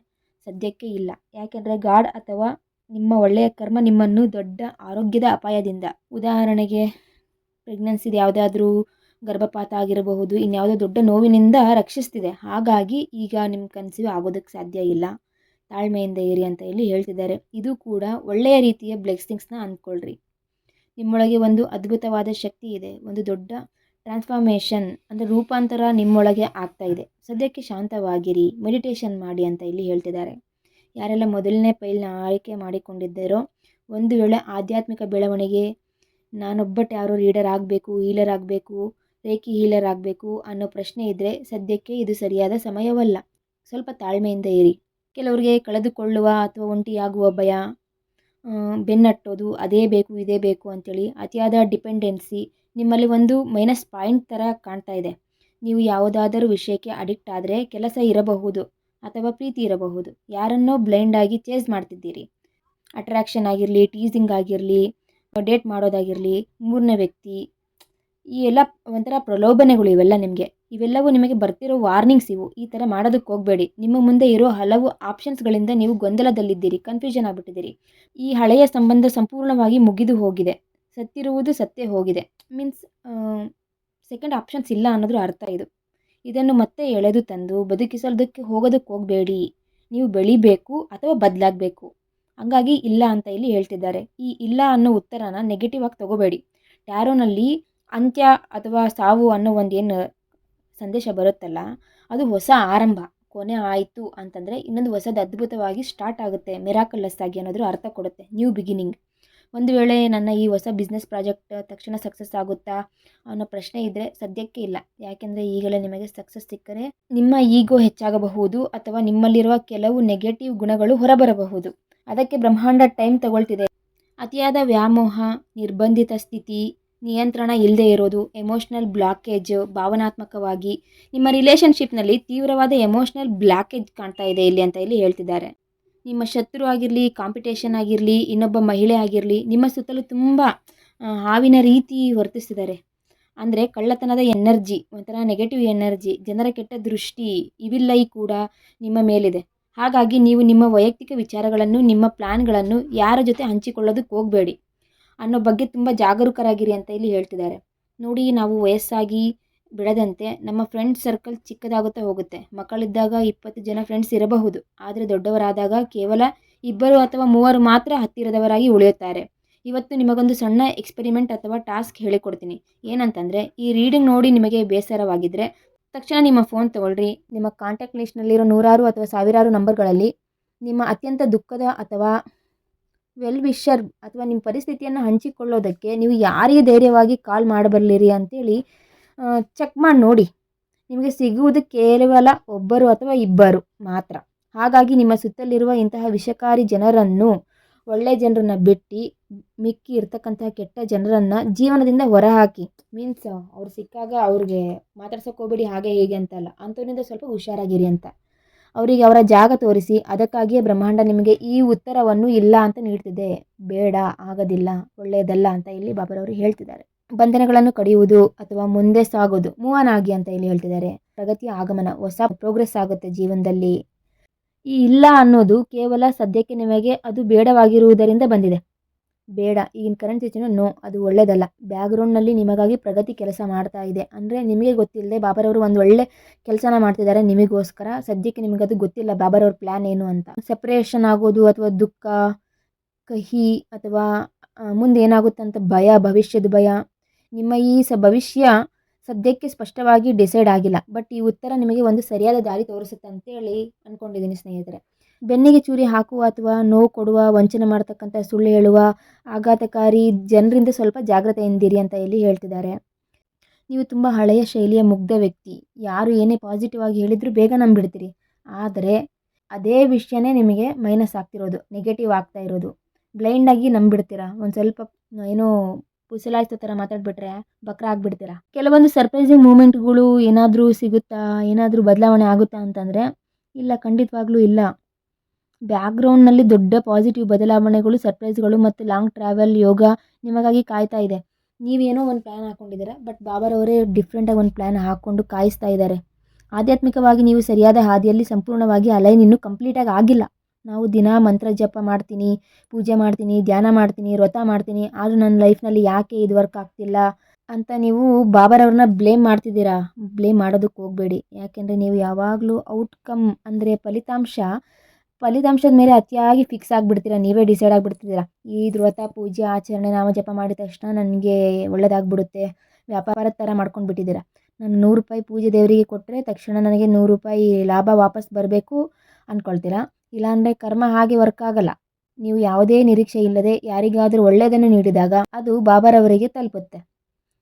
ಸದ್ಯಕ್ಕೆ ಇಲ್ಲ. ಯಾಕೆಂದರೆ ಗಾಡ್ ಅಥವಾ ನಿಮ್ಮ ಒಳ್ಳೆಯ ಕರ್ಮ ನಿಮ್ಮನ್ನು ದೊಡ್ಡ ಆರೋಗ್ಯದ ಅಪಾಯದಿಂದ, ಉದಾಹರಣೆಗೆ ಪ್ರೆಗ್ನೆನ್ಸಿದು ಯಾವುದಾದ್ರೂ ಗರ್ಭಪಾತ ಆಗಿರಬಹುದು, ಇನ್ಯಾವುದೋ ದೊಡ್ಡ ನೋವಿನಿಂದ ರಕ್ಷಿಸ್ತಿದೆ. ಹಾಗಾಗಿ ಈಗ ನಿಮ್ಮ ಕನ್ಸೀವ್ ಆಗೋದಕ್ಕೆ ಸಾಧ್ಯ ಇಲ್ಲ, ತಾಳ್ಮೆಯಿಂದ ಇರಿ ಅಂತ ಇಲ್ಲಿ ಹೇಳ್ತಿದ್ದಾರೆ. ಇದು ಕೂಡ ಒಳ್ಳೆಯ ರೀತಿಯ ಬ್ಲೆಸ್ಸಿಂಗ್ಸ್ನ ಅಂದ್ಕೊಳ್ರಿ. ನಿಮ್ಮೊಳಗೆ ಒಂದು ಅದ್ಭುತವಾದ ಶಕ್ತಿ ಇದೆ, ಒಂದು ದೊಡ್ಡ ಟ್ರಾನ್ಸ್ಫಾರ್ಮೇಷನ್ ಅಂದರೆ ರೂಪಾಂತರ ನಿಮ್ಮೊಳಗೆ ಆಗ್ತಾ ಇದೆ. ಸದ್ಯಕ್ಕೆ ಶಾಂತವಾಗಿರಿ, ಮೆಡಿಟೇಷನ್ ಮಾಡಿ ಅಂತ ಇಲ್ಲಿ ಹೇಳ್ತಿದ್ದಾರೆ. ಯಾರೆಲ್ಲ ಮೊದಲನೇ ಫೈಲ್ನ ಆಯ್ಕೆ ಮಾಡಿಕೊಂಡಿದ್ದಾರೋ, ಒಂದು ವೇಳೆ ಆಧ್ಯಾತ್ಮಿಕ ಬೆಳವಣಿಗೆ, ನಾನೊಬ್ಬ ಟ್ಯಾರೋ ರೀಡರ್ ಆಗಬೇಕು, ಹೀಲರ್ ಆಗಬೇಕು, ರೇಖಿ ಹೀಲರ್ ಆಗಬೇಕು ಅನ್ನೋ ಪ್ರಶ್ನೆ ಇದ್ದರೆ ಸದ್ಯಕ್ಕೆ ಇದು ಸರಿಯಾದ ಸಮಯವಲ್ಲ. ಸ್ವಲ್ಪ ತಾಳ್ಮೆಯಿಂದ ಇರಿ. ಕೆಲವರಿಗೆ ಕಳೆದುಕೊಳ್ಳುವ ಅಥವಾ ಒಂಟಿಯಾಗುವ ಭಯ, ಬೆನ್ನಟ್ಟೋದು, ಅದೇ ಬೇಕು ಇದೇ ಬೇಕು ಅಂತೇಳಿ ಅತಿಯಾದ ಡಿಪೆಂಡೆನ್ಸಿ ನಿಮ್ಮಲ್ಲಿ ಒಂದು ಮೈನಸ್ ಪಾಯಿಂಟ್ ಥರ ಕಾಣ್ತಾ ಇದೆ. ನೀವು ಯಾವುದಾದರೂ ವಿಷಯಕ್ಕೆ ಅಡಿಕ್ಟ್ ಆದರೆ ಕೆಲಸ ಇರಬಹುದು ಅಥವಾ ಪ್ರೀತಿ ಇರಬಹುದು, ಯಾರನ್ನೋ ಬ್ಲೈಂಡಾಗಿ ಚೇಸ್ ಮಾಡ್ತಿದ್ದೀರಿ. ಅಟ್ರಾಕ್ಷನ್ ಆಗಿರಲಿ, ಟೀಸಿಂಗ್ ಆಗಿರಲಿ, ಡೇಟ್ ಮಾಡೋದಾಗಿರಲಿ, ಮೂರನೇ ವ್ಯಕ್ತಿ, ಈ ಎಲ್ಲ ಒಂಥರ ಪ್ರಲೋಭನೆಗಳು ಇವೆಲ್ಲ ನಿಮಗೆ. ಇವೆಲ್ಲವೂ ನಿಮಗೆ ಬರ್ತಿರೋ ವಾರ್ನಿಂಗ್ಸ್ ಇವು. ಈ ಥರ ಮಾಡೋದಕ್ಕೆ ಹೋಗಬೇಡಿ. ನಿಮ್ಮ ಮುಂದೆ ಇರೋ ಹಲವು ಆಪ್ಷನ್ಸ್ಗಳಿಂದ ನೀವು ಗೊಂದಲದಲ್ಲಿದ್ದೀರಿ, ಕನ್ಫ್ಯೂಷನ್ ಆಗಿಬಿಟ್ಟಿದ್ದೀರಿ. ಈ ಹಳೆಯ ಸಂಬಂಧ ಸಂಪೂರ್ಣವಾಗಿ ಮುಗಿದು ಹೋಗಿದೆ, ಸತ್ತಿರುವುದು ಸತ್ತೇ ಹೋಗಿದೆ. ಮೀನ್ಸ್ ಸೆಕೆಂಡ್ ಆಪ್ಷನ್ಸ್ ಇಲ್ಲ ಅನ್ನೋದ್ರ ಅರ್ಥ ಇದು. ಇದನ್ನು ಮತ್ತೆ ಎಳೆದು ತಂದು ಬದುಕಿಸೋದಕ್ಕೆ ಹೋಗೋದಕ್ಕೆ ಹೋಗಬೇಡಿ. ನೀವು ಬೆಳಿಬೇಕು ಅಥವಾ ಬದಲಾಗಬೇಕು. ಹಂಗಾಗಿ ಇಲ್ಲ ಅಂತ ಇಲ್ಲಿ ಹೇಳ್ತಿದ್ದಾರೆ. ಈ ಇಲ್ಲ ಅನ್ನೋ ಉತ್ತರನ ನೆಗೆಟಿವ್ ಆಗಿ ತಗೋಬೇಡಿ. ಟ್ಯಾರೋನಲ್ಲಿ ಅಂತ್ಯ ಅಥವಾ ಸಾವು ಅನ್ನೋ ಒಂದೇನು ಸಂದೇಶ ಬರುತ್ತಲ್ಲ, ಅದು ಹೊಸ ಆರಂಭ. ಕೊನೆ ಆಯಿತು ಅಂತಂದರೆ ಇನ್ನೊಂದು ಹೊಸದು ಅದ್ಭುತವಾಗಿ ಸ್ಟಾರ್ಟ್ ಆಗುತ್ತೆ, ಮಿರಾಕಲ್ಲಸ್ ಆಗಿ ಅನ್ನೋದ್ರ ಅರ್ಥ ಕೊಡುತ್ತೆ. New beginning. ಒಂದು ವೇಳೆ ನನ್ನ ಈ ಹೊಸ ಬಿಸ್ನೆಸ್ ಪ್ರಾಜೆಕ್ಟ್ ತಕ್ಷಣ ಸಕ್ಸಸ್ ಆಗುತ್ತಾ ಅನ್ನೋ ಪ್ರಶ್ನೆ ಇದ್ದರೆ ಸದ್ಯಕ್ಕೆ ಇಲ್ಲ. ಯಾಕೆಂದರೆ ಈಗಲೇ ನಿಮಗೆ ಸಕ್ಸಸ್ ಸಿಕ್ಕರೆ ನಿಮ್ಮ ಈಗೋ ಹೆಚ್ಚಾಗಬಹುದು ಅಥವಾ ನಿಮ್ಮಲ್ಲಿರುವ ಕೆಲವು ನೆಗೆಟಿವ್ ಗುಣಗಳು ಹೊರಬರಬಹುದು. ಅದಕ್ಕೆ ಬ್ರಹ್ಮಾಂಡ ಟೈಮ್ ತಗೊಳ್ತಿದೆ. ಅತಿಯಾದ ವ್ಯಾಮೋಹ, ನಿರ್ಬಂಧಿತ ಸ್ಥಿತಿ, ನಿಯಂತ್ರಣ ಇಲ್ಲದೆ ಇರೋದು, ಎಮೋಷ್ನಲ್ ಬ್ಲಾಕೇಜ್, ಭಾವನಾತ್ಮಕವಾಗಿ ನಿಮ್ಮ ರಿಲೇಷನ್ಶಿಪ್ನಲ್ಲಿ ತೀವ್ರವಾದ ಎಮೋಷ್ನಲ್ ಬ್ಲಾಕೇಜ್ ಕಾಣ್ತಾ ಇದೆ ಇಲ್ಲಿ ಅಂತ ಇಲ್ಲಿ ಹೇಳ್ತಿದ್ದಾರೆ. ನಿಮ್ಮ ಶತ್ರು ಆಗಿರಲಿ, ಕಾಂಪಿಟೇಷನ್ ಆಗಿರಲಿ, ಇನ್ನೊಬ್ಬ ಮಹಿಳೆ ಆಗಿರಲಿ, ನಿಮ್ಮ ಸುತ್ತಲೂ ತುಂಬ ಹಾವಿನ ರೀತಿ ವರ್ತಿಸ್ತಿದ್ದಾರೆ. ಅಂದರೆ ಕಳ್ಳತನದ ಎನರ್ಜಿ, ಒಂಥರ ನೆಗೆಟಿವ್ ಎನರ್ಜಿ, ಜನರ ಕೆಟ್ಟ ದೃಷ್ಟಿ, ಇವಿಲ್ ಐ ಕೂಡ ನಿಮ್ಮ ಮೇಲಿದೆ. ಹಾಗಾಗಿ ನೀವು ನಿಮ್ಮ ವೈಯಕ್ತಿಕ ವಿಚಾರಗಳನ್ನು, ನಿಮ್ಮ ಪ್ಲ್ಯಾನ್ಗಳನ್ನು ಯಾರ ಜೊತೆ ಹಂಚಿಕೊಳ್ಳೋದಕ್ಕೆ ಹೋಗಬೇಡಿ ಅನ್ನೋ ಬಗ್ಗೆ ತುಂಬ ಜಾಗರೂಕರಾಗಿರಿ ಅಂತ ಇಲ್ಲಿ ಹೇಳ್ತಿದ್ದಾರೆ. ನೋಡಿ, ನಾವು ವಯಸ್ಸಾಗಿ ಬಿಡದಂತೆ ನಮ್ಮ ಫ್ರೆಂಡ್ ಸರ್ಕಲ್ ಚಿಕ್ಕದಾಗುತ್ತಾ ಹೋಗುತ್ತೆ. ಮಕ್ಕಳಿದ್ದಾಗ 20 ಜನ ಫ್ರೆಂಡ್ಸ್ ಇರಬಹುದು, ಆದರೆ ದೊಡ್ಡವರಾದಾಗ ಕೇವಲ 2 ಅಥವಾ 3 ಮಾತ್ರ ಹತ್ತಿರದವರಾಗಿ ಉಳಿಯುತ್ತಾರೆ. ಇವತ್ತು ನಿಮಗೊಂದು ಸಣ್ಣ ಎಕ್ಸ್ಪೆರಿಮೆಂಟ್ ಅಥವಾ ಟಾಸ್ಕ್ ಹೇಳಿಕೊಡ್ತೀನಿ. ಏನಂತಂದರೆ, ಈ ರೀಡಿಂಗ್ ನೋಡಿ ನಿಮಗೆ ಬೇಸರವಾಗಿದ್ದರೆ ತಕ್ಷಣ ನಿಮ್ಮ ಫೋನ್ ತೊಗೊಳ್ರಿ. ನಿಮ್ಮ ಕಾಂಟ್ಯಾಕ್ಟ್ ಲಿಸ್ಟ್ನಲ್ಲಿರೋ ನೂರಾರು ಅಥವಾ ಸಾವಿರಾರು ನಂಬರ್ಗಳಲ್ಲಿ ನಿಮ್ಮ ಅತ್ಯಂತ ದುಃಖದ ಅಥವಾ ವೆಲ್ ವಿಷರ್ ಅಥವಾ ನಿಮ್ಮ ಪರಿಸ್ಥಿತಿಯನ್ನು ಹಂಚಿಕೊಳ್ಳೋದಕ್ಕೆ ನೀವು ಯಾರಿಗೆ ಧೈರ್ಯವಾಗಿ ಕಾಲ್ ಮಾಡಬಲ್ಲಿರಿ ಅಂತೇಳಿ ಚೆಕ್ ಮಾಡಿ ನೋಡಿ. ನಿಮಗೆ ಸಿಗುವುದು ಕೇವಲ 1 ಅಥವಾ 2 ಮಾತ್ರ. ಹಾಗಾಗಿ ನಿಮ್ಮ ಸುತ್ತಲಿರುವ ಇಂತಹ ವಿಷಕಾರಿ ಜನರನ್ನು, ಒಳ್ಳೆಯ ಜನರನ್ನು ಬಿಟ್ಟು ಮಿಕ್ಕಿ ಇರ್ತಕ್ಕಂತಹ ಕೆಟ್ಟ ಜನರನ್ನು ಜೀವನದಿಂದ ಹೊರಹಾಕಿ. ಮೀನ್ಸ್ ಅವ್ರು ಸಿಕ್ಕಾಗ ಅವ್ರಿಗೆ ಮಾತಾಡ್ಸೋಕೆ ಹೋಗ್ಬೇಡಿ, ಹಾಗೆ ಹೀಗೆ ಅಂತಲ್ಲ, ಅಂಥವ್ರಿಂದ ಸ್ವಲ್ಪ ಹುಷಾರಾಗಿರಿ ಅಂತ ಅವರಿಗೆ ಅವರ ಜಾಗ ತೋರಿಸಿ. ಅದಕ್ಕಾಗಿಯೇ ಬ್ರಹ್ಮಾಂಡ ನಿಮಗೆ ಈ ಉತ್ತರವನ್ನು ಇಲ್ಲ ಅಂತ ನೀಡ್ತಿದೆ. ಬೇಡ, ಆಗೋದಿಲ್ಲ, ಒಳ್ಳೆಯದಲ್ಲ ಅಂತ ಇಲ್ಲಿ ಬಾಬಾರವರು ಹೇಳ್ತಿದ್ದಾರೆ. ಬಂಧನಗಳನ್ನು ಕಡಿಯುವುದು ಅಥವಾ ಮುಂದೆ ಸಾಗೋದು, ಮೂವ್ ಆನ್ ಆಗಿ ಅಂತ ಇಲ್ಲಿ ಹೇಳ್ತಿದ್ದಾರೆ. ಪ್ರಗತಿಯ ಆಗಮನ, ಹೊಸ ಪ್ರೋಗ್ರೆಸ್ ಆಗುತ್ತೆ ಜೀವನದಲ್ಲಿ. ಈ ಇಲ್ಲ ಅನ್ನೋದು ಕೇವಲ ಸದ್ಯಕ್ಕೆ ನಿಮಗೆ ಅದು ಬೇಡವಾಗಿರುವುದರಿಂದ ಬಂದಿದೆ. ಬೇಡ, ಈಗಿನ ಕರೆಂಟ್ ಸಿಚುವೇಶನ್ ನೋ, ಅದು ಒಳ್ಳೆಯದಲ್ಲ. ಬ್ಯಾಕ್ಗ್ರೌಂಡ್ನಲ್ಲಿ ನಿಮಗಾಗಿ ಪ್ರಗತಿ ಕೆಲಸ ಮಾಡ್ತಾ ಇದೆ. ಅಂದರೆ ನಿಮಗೆ ಗೊತ್ತಿಲ್ಲದೆ ಬಾಬಾರವರು ಒಂದು ಒಳ್ಳೆ ಕೆಲಸನ ಮಾಡ್ತಿದ್ದಾರೆ ನಿಮಗೋಸ್ಕರ. ಸದ್ಯಕ್ಕೆ ನಿಮಗದು ಗೊತ್ತಿಲ್ಲ ಬಾಬಾರವ್ರ ಪ್ಲ್ಯಾನ್ ಏನು ಅಂತ. ಸೆಪ್ರೇಷನ್ ಆಗೋದು ಅಥವಾ ದುಃಖ, ಕಹಿ ಅಥವಾ ಮುಂದೆ ಏನಾಗುತ್ತಂತ ಭಯ, ಭವಿಷ್ಯದ ಭಯ. ನಿಮ್ಮ ಈ ಭವಿಷ್ಯ ಸದ್ಯಕ್ಕೆ ಸ್ಪಷ್ಟವಾಗಿ ಡಿಸೈಡ್ ಆಗಿಲ್ಲ, ಬಟ್ ಈ ಉತ್ತರ ನಿಮಗೆ ಒಂದು ಸರಿಯಾದ ದಾರಿ ತೋರಿಸುತ್ತೆ ಅಂತೇಳಿ ಅಂದ್ಕೊಂಡಿದ್ದೀನಿ ಸ್ನೇಹಿತರೆ. ಬೆನ್ನಿಗೆ ಚೂರಿ ಹಾಕುವ ಅಥವಾ ನೋವು ಕೊಡುವ, ವಂಚನೆ ಮಾಡ್ತಕ್ಕಂಥ, ಸುಳ್ಳು ಹೇಳುವ, ಆಘಾತಕಾರಿ ಜನರಿಂದ ಸ್ವಲ್ಪ ಜಾಗ್ರತೆಯಿಂದಿರಿ ಅಂತ ಇಲ್ಲಿ ಹೇಳ್ತಿದ್ದಾರೆ. ನೀವು ತುಂಬ ಹಳೆಯ ಶೈಲಿಯ ಮುಗ್ಧ ವ್ಯಕ್ತಿ. ಯಾರು ಏನೇ ಪಾಸಿಟಿವ್ ಆಗಿ ಹೇಳಿದರೂ ಬೇಗ ನಂಬಿಡ್ತೀರಿ. ಆದರೆ ಅದೇ ವಿಷಯನೇ ನಿಮಗೆ ಮೈನಸ್ ಆಗ್ತಿರೋದು, ನೆಗೆಟಿವ್ ಆಗ್ತಾ ಇರೋದು. ಬ್ಲೈಂಡಾಗಿ ನಂಬಿಡ್ತೀರಾ. ಒಂದು ಸ್ವಲ್ಪ ಏನೋ ಪುಸಲಾಯ್ತು ಥರ ಮಾತಾಡ್ಬಿಟ್ರೆ ಬಕ್ರ ಆಗಿಬಿಡ್ತೀರಾ. ಕೆಲವೊಂದು ಸರ್ಪ್ರೈಸಿಂಗ್ ಮೂಮೆಂಟ್ಗಳು ಏನಾದರೂ ಸಿಗುತ್ತಾ, ಏನಾದರೂ ಬದಲಾವಣೆ ಆಗುತ್ತಾ ಅಂತಂದರೆ ಇಲ್ಲ, ಖಂಡಿತವಾಗ್ಲೂ ಇಲ್ಲ. ಬ್ಯಾಕ್ಗ್ರೌಂಡ್ನಲ್ಲಿ ದೊಡ್ಡ ಪಾಸಿಟಿವ್ ಬದಲಾವಣೆಗಳು, ಸರ್ಪ್ರೈಸ್ಗಳು ಮತ್ತು ಲಾಂಗ್ ಟ್ರಾವೆಲ್ ಯೋಗ ನಿಮಗಾಗಿ ಕಾಯ್ತಾ ಇದೆ. ನೀವೇನೋ ಒಂದು ಪ್ಲ್ಯಾನ್ ಹಾಕ್ಕೊಂಡಿದ್ದೀರಾ, ಬಟ್ ಬಾಬಾರವರೇ ಡಿಫ್ರೆಂಟಾಗಿ ಒಂದು ಪ್ಲ್ಯಾನ್ ಹಾಕ್ಕೊಂಡು ಕಾಯಿಸ್ತಾ ಇದ್ದಾರೆ. ಆಧ್ಯಾತ್ಮಿಕವಾಗಿ ನೀವು ಸರಿಯಾದ ಹಾದಿಯಲ್ಲಿ ಸಂಪೂರ್ಣವಾಗಿ ಅಲೈನ್ ಇನ್ನೂ ಕಂಪ್ಲೀಟಾಗಿ ಆಗಿಲ್ಲ. ನಾವು ದಿನ ಮಂತ್ರ ಜಪ ಮಾಡ್ತೀನಿ, ಪೂಜೆ ಮಾಡ್ತೀನಿ, ಧ್ಯಾನ ಮಾಡ್ತೀನಿ, ವ್ರತ ಮಾಡ್ತೀನಿ, ಆದರೂ ನನ್ನ ಲೈಫ್ನಲ್ಲಿ ಯಾಕೆ ಇದು ವರ್ಕ್ ಆಗ್ತಿಲ್ಲ ಅಂತ ನೀವು ಬಾಬಾರವ್ರನ್ನ ಬ್ಲೇಮ್ ಮಾಡ್ತಿದ್ದೀರಾ. ಬ್ಲೇಮ್ ಮಾಡೋದಕ್ಕೆ ಹೋಗಬೇಡಿ. ಯಾಕೆಂದರೆ ನೀವು ಯಾವಾಗಲೂ ಔಟ್ಕಮ್ ಅಂದರೆ ಫಲಿತಾಂಶದ ಮೇಲೆ ಅತಿಯಾಗಿ ಫಿಕ್ಸ್ ಆಗಿಬಿಡ್ತೀರಾ. ನೀವೇ ಡಿಸೈಡ್ ಆಗಿಬಿಡ್ತಿದ್ದೀರಾ. ಈ ವ್ರತ, ಪೂಜೆ, ಆಚರಣೆ, ನಾಮ ಜಪ ಮಾಡಿದ ತಕ್ಷಣ ನನಗೆ ಒಳ್ಳೆಯದಾಗ್ಬಿಡುತ್ತೆ, ವ್ಯಾಪಾರದ ಥರ ಮಾಡ್ಕೊಂಡು ಬಿಟ್ಟಿದ್ದೀರಾ. ನಾನು 100 ರೂಪಾಯಿ ಪೂಜೆ ದೇವರಿಗೆ ಕೊಟ್ಟರೆ ತಕ್ಷಣ ನನಗೆ 100 ರೂಪಾಯಿ ಲಾಭ ವಾಪಸ್ ಬರಬೇಕು ಅಂದ್ಕೊಳ್ತೀರಾ. ಇಲ್ಲಾಂದರೆ ಕರ್ಮ ಹಾಗೆ ವರ್ಕ್ ಆಗಲ್ಲ. ನೀವು ಯಾವುದೇ ನಿರೀಕ್ಷೆ ಇಲ್ಲದೆ ಯಾರಿಗಾದರೂ ಒಳ್ಳೆಯದನ್ನು ನೀಡಿದಾಗ ಅದು ಬಾಬಾರವರಿಗೆ ತಲುಪುತ್ತೆ.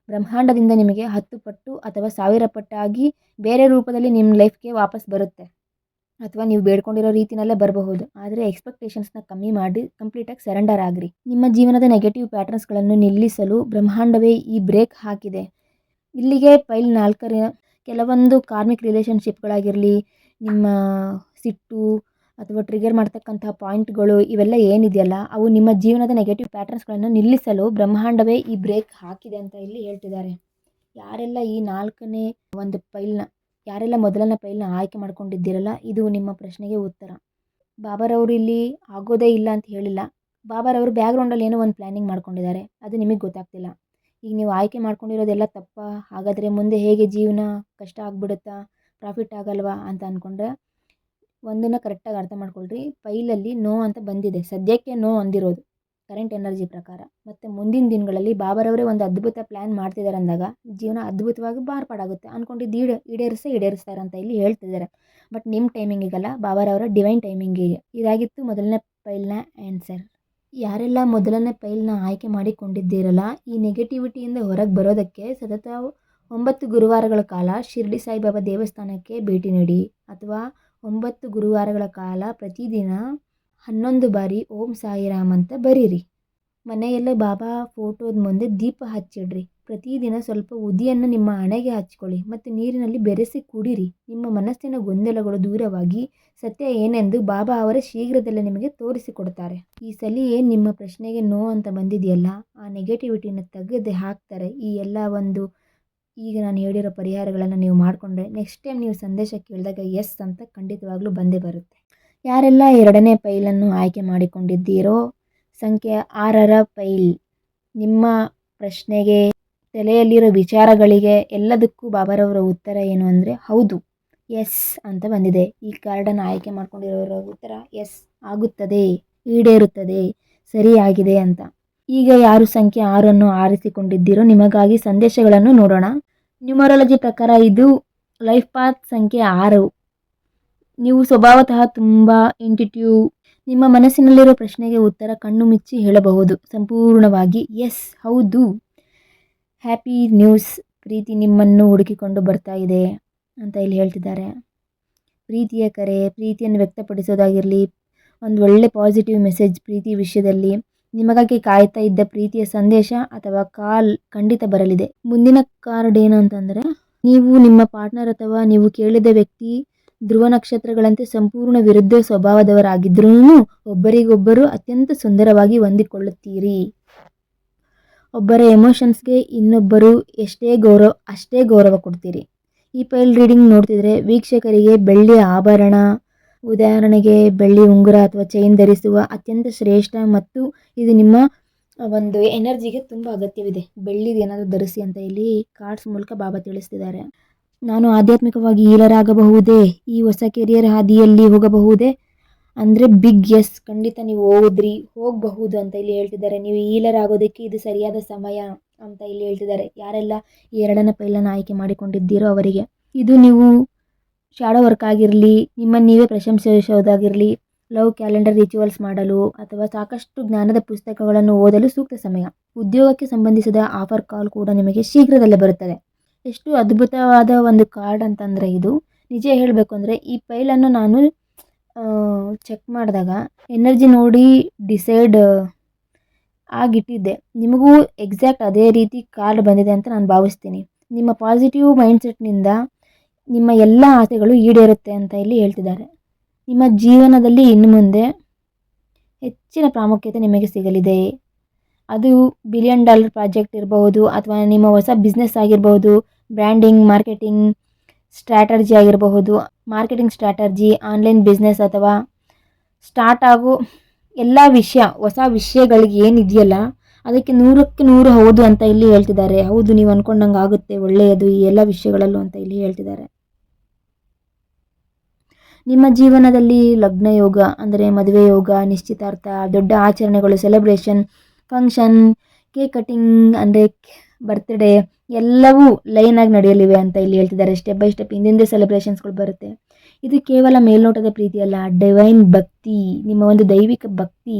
ಬ್ರಹ್ಮಾಂಡದಿಂದ ನಿಮಗೆ 10 ಪಟ್ಟು ಅಥವಾ 1000 ಪಟ್ಟಾಗಿ ಬೇರೆ ರೂಪದಲ್ಲಿ ನಿಮ್ಮ ಲೈಫ್ಗೆ ವಾಪಸ್ ಬರುತ್ತೆ. ಅಥವಾ ನೀವು ಬೇಡ್ಕೊಂಡಿರೋ ರೀತಿಯಲ್ಲೇ ಬರಬಹುದು. ಆದರೆ ಎಕ್ಸ್ಪೆಕ್ಟೇಷನ್ಸ್ನ ಕಮ್ಮಿ ಮಾಡಿ ಕಂಪ್ಲೀಟಾಗಿ ಸರೆಂಡರ್ ಆಗಿರಿ. ನಿಮ್ಮ ಜೀವನದ ನೆಗೆಟಿವ್ ಪ್ಯಾಟರ್ನ್ಸ್ಗಳನ್ನು ನಿಲ್ಲಿಸಲು ಬ್ರಹ್ಮಾಂಡವೇ ಈ ಬ್ರೇಕ್ ಹಾಕಿದೆ. ಇಲ್ಲಿಗೆ ಫೈಲ್ 4 ಕೆಲವೊಂದು ಕಾರ್ಮಿಕ್ ರಿಲೇಷನ್ಶಿಪ್ಗಳಾಗಿರಲಿ, ನಿಮ್ಮ ಸಿಟ್ಟು ಅಥವಾ ಟ್ರಿಗರ್ ಮಾಡ್ತಕ್ಕಂಥ ಪಾಯಿಂಟ್ಗಳು, ಇವೆಲ್ಲ ಏನಿದೆಯಲ್ಲ ಅವು ನಿಮ್ಮ ಜೀವನದ ನೆಗೆಟಿವ್ ಪ್ಯಾಟರ್ನ್ಸ್ಗಳನ್ನು ನಿಲ್ಲಿಸಲು ಬ್ರಹ್ಮಾಂಡವೇ ಈ ಬ್ರೇಕ್ ಹಾಕಿದೆ ಅಂತ ಇಲ್ಲಿ ಹೇಳ್ತಿದ್ದಾರೆ. ಯಾರೆಲ್ಲ ಈ 4ನೇ ಒಂದು ಫೈಲ್ನ, ಯಾರೆಲ್ಲ ಮೊದಲನೇ ಫೈಲ್ನ ಆಯ್ಕೆ ಮಾಡ್ಕೊಂಡಿದ್ದೀರಲ್ಲ, ಇದು ನಿಮ್ಮ ಪ್ರಶ್ನೆಗೆ ಉತ್ತರ. ಬಾಬಾರವರು ಇಲ್ಲಿ ಆಗೋದೇ ಇಲ್ಲ ಅಂತ ಹೇಳಿಲ್ಲ. ಬಾಬಾರವರು ಬ್ಯಾಕ್ಗ್ರೌಂಡಲ್ಲಿ ಏನೋ ಒಂದು ಪ್ಲ್ಯಾನಿಂಗ್ ಮಾಡ್ಕೊಂಡಿದ್ದಾರೆ, ಅದು ನಿಮಗೆ ಗೊತ್ತಾಗ್ತಿಲ್ಲ. ಈಗ ನೀವು ಆಯ್ಕೆ ಮಾಡ್ಕೊಂಡಿರೋದೆಲ್ಲ ತಪ್ಪಾ? ಹಾಗಾದರೆ ಮುಂದೆ ಹೇಗೆ ಜೀವನ ಕಷ್ಟ ಆಗ್ಬಿಡುತ್ತಾ, ಪ್ರಾಫಿಟ್ ಆಗಲ್ವಾ ಅಂತ ಅಂದ್ಕೊಂಡ್ರೆ ಒಂದನ್ನು ಕರೆಕ್ಟಾಗಿ ಅರ್ಥ ಮಾಡ್ಕೊಳ್ರಿ. ಫೈಲಲ್ಲಿ ನೋ ಅಂತ ಬಂದಿದೆ, ಸದ್ಯಕ್ಕೆ ನೋ ಅಂದಿರೋದು ಕರೆಂಟ್ ಎನರ್ಜಿ ಪ್ರಕಾರ. ಮತ್ತು ಮುಂದಿನ ದಿನಗಳಲ್ಲಿ ಬಾಬಾರವರೇ ಒಂದು ಅದ್ಭುತ ಪ್ಲ್ಯಾನ್ ಮಾಡ್ತಿದ್ದಾರೆ ಅಂದಾಗ ಜೀವನ ಅದ್ಭುತವಾಗಿ ಮಾರ್ಪಾಡಾಗುತ್ತೆ. ಅಂದ್ಕೊಂಡಿದ್ದು ಈಡೇರಿಸ್ತಾರೆ ಅಂತ ಇಲ್ಲಿ ಹೇಳ್ತಿದ್ದಾರೆ. ಬಟ್ ನಿಮ್ಮ ಟೈಮಿಂಗಿಗಲ್ಲ, ಬಾಬಾರವರ ಡಿವೈನ್ ಟೈಮಿಂಗಿಗೆ. ಇದಾಗಿತ್ತು ಮೊದಲನೇ ಫೈಲ್ನ ಆನ್ಸರ್. ಯಾರೆಲ್ಲ ಮೊದಲನೇ ಫೈಲ್ನ ಆಯ್ಕೆ ಮಾಡಿಕೊಂಡಿದ್ದೀರಲ್ಲ, ಈ ನೆಗೆಟಿವಿಟಿಯಿಂದ ಹೊರಗೆ ಬರೋದಕ್ಕೆ ಸತತ 9 ಗುರುವಾರಗಳ ಕಾಲ ಶಿರ್ಡಿ ಸಾಯಿಬಾಬಾ ದೇವಸ್ಥಾನಕ್ಕೆ ಭೇಟಿ ನೀಡಿ, ಅಥವಾ 9 ಗುರುವಾರಗಳ ಕಾಲ ಪ್ರತಿದಿನ 11 ಬಾರಿ ಓಂ ಸಾಯಿರಾಮ್ ಅಂತ ಬರೀರಿ. ಮನೆಯಲ್ಲೇ ಬಾಬಾ ಫೋಟೋದ ಮುಂದೆ ದೀಪ ಹಚ್ಚಿಡ್ರಿ. ಪ್ರತಿದಿನ ಸ್ವಲ್ಪ ಉದಿಯನ್ನು ನಿಮ್ಮ ಹಣೆಗೆ ಹಚ್ಕೊಳ್ಳಿ ಮತ್ತು ನೀರಿನಲ್ಲಿ ಬೆರೆಸಿ ಕುಡಿರಿ. ನಿಮ್ಮ ಮನಸ್ಸಿನ ಗೊಂದಲಗಳು ದೂರವಾಗಿ ಸತ್ಯ ಏನೆಂದು ಬಾಬಾ ಅವರೇ ಶೀಘ್ರದಲ್ಲೇ ನಿಮಗೆ ತೋರಿಸಿಕೊಡ್ತಾರೆ. ಈ ಸಲ ಏನು ನಿಮ್ಮ ಪ್ರಶ್ನೆಗೆ ನೋ ಅಂತ ಬಂದಿದೆಯಲ್ಲ, ಆ ನೆಗೆಟಿವಿಟಿನ ತೆಗೆದು ಹಾಕ್ತಾರೆ. ಈ ಎಲ್ಲ ಈಗ ನಾನು ಹೇಳಿರೋ ಪರಿಹಾರಗಳನ್ನು ನೀವು ಮಾಡಿಕೊಂಡ್ರೆ ನೆಕ್ಸ್ಟ್ ಟೈಮ್ ನೀವು ಸಂದೇಶ ಕೇಳಿದಾಗ ಎಸ್ ಅಂತ ಖಂಡಿತವಾಗ್ಲೂ ಬಂದೇ ಬರುತ್ತೆ. ಯಾರೆಲ್ಲ 2ನೇ ಫೈಲನ್ನು ಆಯ್ಕೆ ಮಾಡಿಕೊಂಡಿದ್ದೀರೋ, ಸಂಖ್ಯೆ 6ರ ಫೈಲ್, ನಿಮ್ಮ ಪ್ರಶ್ನೆಗೆ, ತಲೆಯಲ್ಲಿರೋ ವಿಚಾರಗಳಿಗೆ ಎಲ್ಲದಕ್ಕೂ ಬಾಬಾರವರ ಉತ್ತರ ಏನು ಅಂದರೆ ಹೌದು, ಎಸ್ ಅಂತ ಬಂದಿದೆ. ಈ ಕಾರ್ಡನ್ನು ಆಯ್ಕೆ ಮಾಡ್ಕೊಂಡಿರೋರ ಉತ್ತರ ಎಸ್, ಆಗುತ್ತದೆ, ಈಡೇರುತ್ತದೆ, ಸರಿಯಾಗಿದೆ ಅಂತ. ಈಗ ಯಾರು ಸಂಖ್ಯೆ 6ಅನ್ನು ಆರಿಸಿಕೊಂಡಿದ್ದೀರೋ ನಿಮಗಾಗಿ ಸಂದೇಶಗಳನ್ನು ನೋಡೋಣ. ನ್ಯೂಮರಾಲಜಿ ಪ್ರಕಾರ ಇದು ಲೈಫ್ ಪಾತ್ ಸಂಖ್ಯೆ 6. ನೀವು ಸ್ವಭಾವತಃ ತುಂಬ ಇಂಟ್ಯೂಟಿವ್. ನಿಮ್ಮ ಮನಸ್ಸಿನಲ್ಲಿರೋ ಪ್ರಶ್ನೆಗೆ ಉತ್ತರ ಕಣ್ಣು ಮುಚ್ಚಿ ಹೇಳಬಹುದು ಸಂಪೂರ್ಣವಾಗಿ. ಎಸ್, ಹೌದು. ಹ್ಯಾಪಿ ನ್ಯೂಸ್, ಪ್ರೀತಿ ನಿಮ್ಮನ್ನು ಹುಡುಕಿಕೊಂಡು ಬರ್ತಾ ಇದೆ ಅಂತ ಇಲ್ಲಿ ಹೇಳ್ತಿದ್ದಾರೆ. ಪ್ರೀತಿಯ ಕರೆ, ಪ್ರೀತಿಯನ್ನು ವ್ಯಕ್ತಪಡಿಸೋದಾಗಿರಲಿ, ಒಂದು ಒಳ್ಳೆ ಪಾಸಿಟಿವ್ ಮೆಸೇಜ್ ಪ್ರೀತಿ ವಿಷಯದಲ್ಲಿ, ನಿಮಗಾಗಿ ಕಾಯ್ತಾ ಇದ್ದ ಪ್ರೀತಿಯ ಸಂದೇಶ ಅಥವಾ ಕಾಲ್ ಖಂಡಿತ ಬರಲಿದೆ. ಮುಂದಿನ ಕಾರ್ಡ್ ಏನು ಅಂತಂದರೆ, ನೀವು ನಿಮ್ಮ ಪಾರ್ಟ್ನರ್ ಅಥವಾ ನೀವು ಕೇಳಿದ ವ್ಯಕ್ತಿ ಧ್ರುವ ನಕ್ಷತ್ರಗಳಂತೆ ಸಂಪೂರ್ಣ ವಿರುದ್ಧ ಸ್ವಭಾವದವರಾಗಿದ್ರೂ ಒಬ್ಬರಿಗೊಬ್ಬರು ಅತ್ಯಂತ ಸುಂದರವಾಗಿ ಹೊಂದಿಕೊಳ್ಳುತ್ತೀರಿ. ಒಬ್ಬರ ಎಮೋಷನ್ಸ್ಗೆ ಇನ್ನೊಬ್ಬರು ಅಷ್ಟೇ ಗೌರವ ಕೊಡ್ತೀರಿ. ಈ ಫೈಲ್ ರೀಡಿಂಗ್ ನೋಡ್ತಿದ್ರೆ ವೀಕ್ಷಕರಿಗೆ ಬೆಳ್ಳಿಯ ಆಭರಣ, ಉದಾಹರಣೆಗೆ ಬೆಳ್ಳಿ ಉಂಗುರ ಅಥವಾ ಚೈನ್ ಧರಿಸುವ ಅತ್ಯಂತ ಶ್ರೇಷ್ಠ, ಮತ್ತು ಇದು ನಿಮ್ಮ ಒಂದು ಎನರ್ಜಿಗೆ ತುಂಬ ಅಗತ್ಯವಿದೆ. ಬೆಳ್ಳಿದು ಏನಾದರೂ ಧರಿಸಿ ಅಂತ ಇಲ್ಲಿ ಕಾರ್ಡ್ಸ್ ಮೂಲಕ ಬಾಬಾ ತಿಳಿಸ್ತಿದ್ದಾರೆ. ನಾನು ಆಧ್ಯಾತ್ಮಿಕವಾಗಿ ಹೀಲರಾಗಬಹುದೇ, ಈ ಹೊಸ ಕೆರಿಯರ್ ಹಾದಿಯಲ್ಲಿ ಹೋಗಬಹುದೇ ಅಂದರೆ ಬಿಗ್ ಎಸ್, ಖಂಡಿತ ನೀವು ಹೋಗಬಹುದು ಅಂತ ಇಲ್ಲಿ ಹೇಳ್ತಿದ್ದಾರೆ. ನೀವು ಹೀಲರ್ ಆಗೋದಕ್ಕೆ ಇದು ಸರಿಯಾದ ಸಮಯ ಅಂತ ಇಲ್ಲಿ ಹೇಳ್ತಿದ್ದಾರೆ. ಯಾರೆಲ್ಲ ಈ 2ನೇ ಫೈಲನ್ನು ಆಯ್ಕೆ ಮಾಡಿಕೊಂಡಿದ್ದೀರೋ ಅವರಿಗೆ ಇದು ನೀವು ಶಾಡೋ ವರ್ಕ್ ಆಗಿರಲಿ, ನಿಮ್ಮನ್ನು ನೀವೇ ಪ್ರಶಂಸಿಸೋದಾಗಿರಲಿ, ಲವ್ ಕ್ಯಾಲೆಂಡರ್ ರಿಚುವಲ್ಸ್ ಮಾಡಲು ಅಥವಾ ಸಾಕಷ್ಟು ಜ್ಞಾನದ ಪುಸ್ತಕಗಳನ್ನು ಓದಲು ಸೂಕ್ತ ಸಮಯ. ಉದ್ಯೋಗಕ್ಕೆ ಸಂಬಂಧಿಸಿದ ಆಫರ್ ಕಾಲ್ ಕೂಡ ನಿಮಗೆ ಶೀಘ್ರದಲ್ಲೇ ಬರುತ್ತದೆ. ಎಷ್ಟು ಅದ್ಭುತವಾದ ಒಂದು ಕಾರ್ಡ್ ಅಂತಂದರೆ ಇದು. ನಿಜ ಹೇಳಬೇಕು ಅಂದರೆ ಈ ಫೈಲನ್ನು ನಾನು ಚೆಕ್ ಮಾಡಿದಾಗ ಎನರ್ಜಿ ನೋಡಿ ಡಿಸೈಡ್ ಆಗಿಟ್ಟಿದ್ದೆ. ನಿಮಗೂ ಎಕ್ಸಾಕ್ಟ್ ಅದೇ ರೀತಿ ಕಾರ್ಡ್ ಬಂದಿದೆ ಅಂತ ನಾನು ಭಾವಿಸ್ತೀನಿ. ನಿಮ್ಮ ಪಾಸಿಟಿವ್ ಮೈಂಡ್ಸೆಟ್ನಿಂದ ನಿಮ್ಮ ಎಲ್ಲ ಆಸೆಗಳು ಈಡೇರುತ್ತೆ ಅಂತ ಇಲ್ಲಿ ಹೇಳ್ತಿದ್ದಾರೆ. ನಿಮ್ಮ ಜೀವನದಲ್ಲಿ ಇನ್ನು ಮುಂದೆ ಹೆಚ್ಚಿನ ಪ್ರಾಮುಖ್ಯತೆ ನಿಮಗೆ ಸಿಗಲಿದೆ. ಅದು $1 ಬಿಲಿಯನ್ ಪ್ರಾಜೆಕ್ಟ್ ಇರಬಹುದು, ಅಥವಾ ನಿಮ್ಮ ಹೊಸ ಬಿಸ್ನೆಸ್ ಆಗಿರಬಹುದು, ಬ್ರ್ಯಾಂಡಿಂಗ್, ಮಾರ್ಕೆಟಿಂಗ್ ಸ್ಟ್ರಾಟರ್ಜಿ ಆಗಿರಬಹುದು, ಮಾರ್ಕೆಟಿಂಗ್ ಸ್ಟ್ರಾಟರ್ಜಿ, ಆನ್ಲೈನ್ ಬಿಸ್ನೆಸ್ ಅಥವಾ ಸ್ಟಾರ್ಟ್ ಆಗೋ ಎಲ್ಲ ಹೊಸ ವಿಷಯಗಳಿಗೆ ಏನಿದೆಯಲ್ಲ ಅದಕ್ಕೆ 100ಕ್ಕೆ 100 ಹೌದು ಅಂತ ಇಲ್ಲಿ ಹೇಳ್ತಿದ್ದಾರೆ. ಹೌದು, ನೀವು ಅಂದ್ಕೊಂಡಂಗೆ ಆಗುತ್ತೆ, ಒಳ್ಳೆಯದು ಈ ಎಲ್ಲ ವಿಷಯಗಳಲ್ಲೂ ಅಂತ ಇಲ್ಲಿ ಹೇಳ್ತಿದ್ದಾರೆ. ನಿಮ್ಮ ಜೀವನದಲ್ಲಿ ಲಗ್ನ ಯೋಗ ಅಂದರೆ ಮದುವೆ ಯೋಗ, ನಿಶ್ಚಿತಾರ್ಥ, ದೊಡ್ಡ ಆಚರಣೆಗಳು, ಸೆಲೆಬ್ರೇಷನ್, ಫಂಕ್ಷನ್, ಕೇಕ್ ಕಟಿಂಗ್ ಅಂದರೆ ಬರ್ತ್ಡೇ ಎಲ್ಲವೂ ಲೈನಾಗಿ ನಡೆಯಲಿವೆ ಅಂತ ಇಲ್ಲಿ ಹೇಳ್ತಿದ್ದಾರೆ. ಸ್ಟೆಪ್ ಬೈ ಸ್ಟೆಪ್ ಹಿಂದಿಂದೆ ಸೆಲೆಬ್ರೇಷನ್ಸ್ಗಳು ಬರುತ್ತೆ. ಇದು ಕೇವಲ ಮೇಲ್ನೋಟದ ಪ್ರೀತಿಯಲ್ಲ, ಡಿವೈನ್ ಭಕ್ತಿ, ನಿಮ್ಮ ಒಂದು ದೈವಿಕ ಭಕ್ತಿ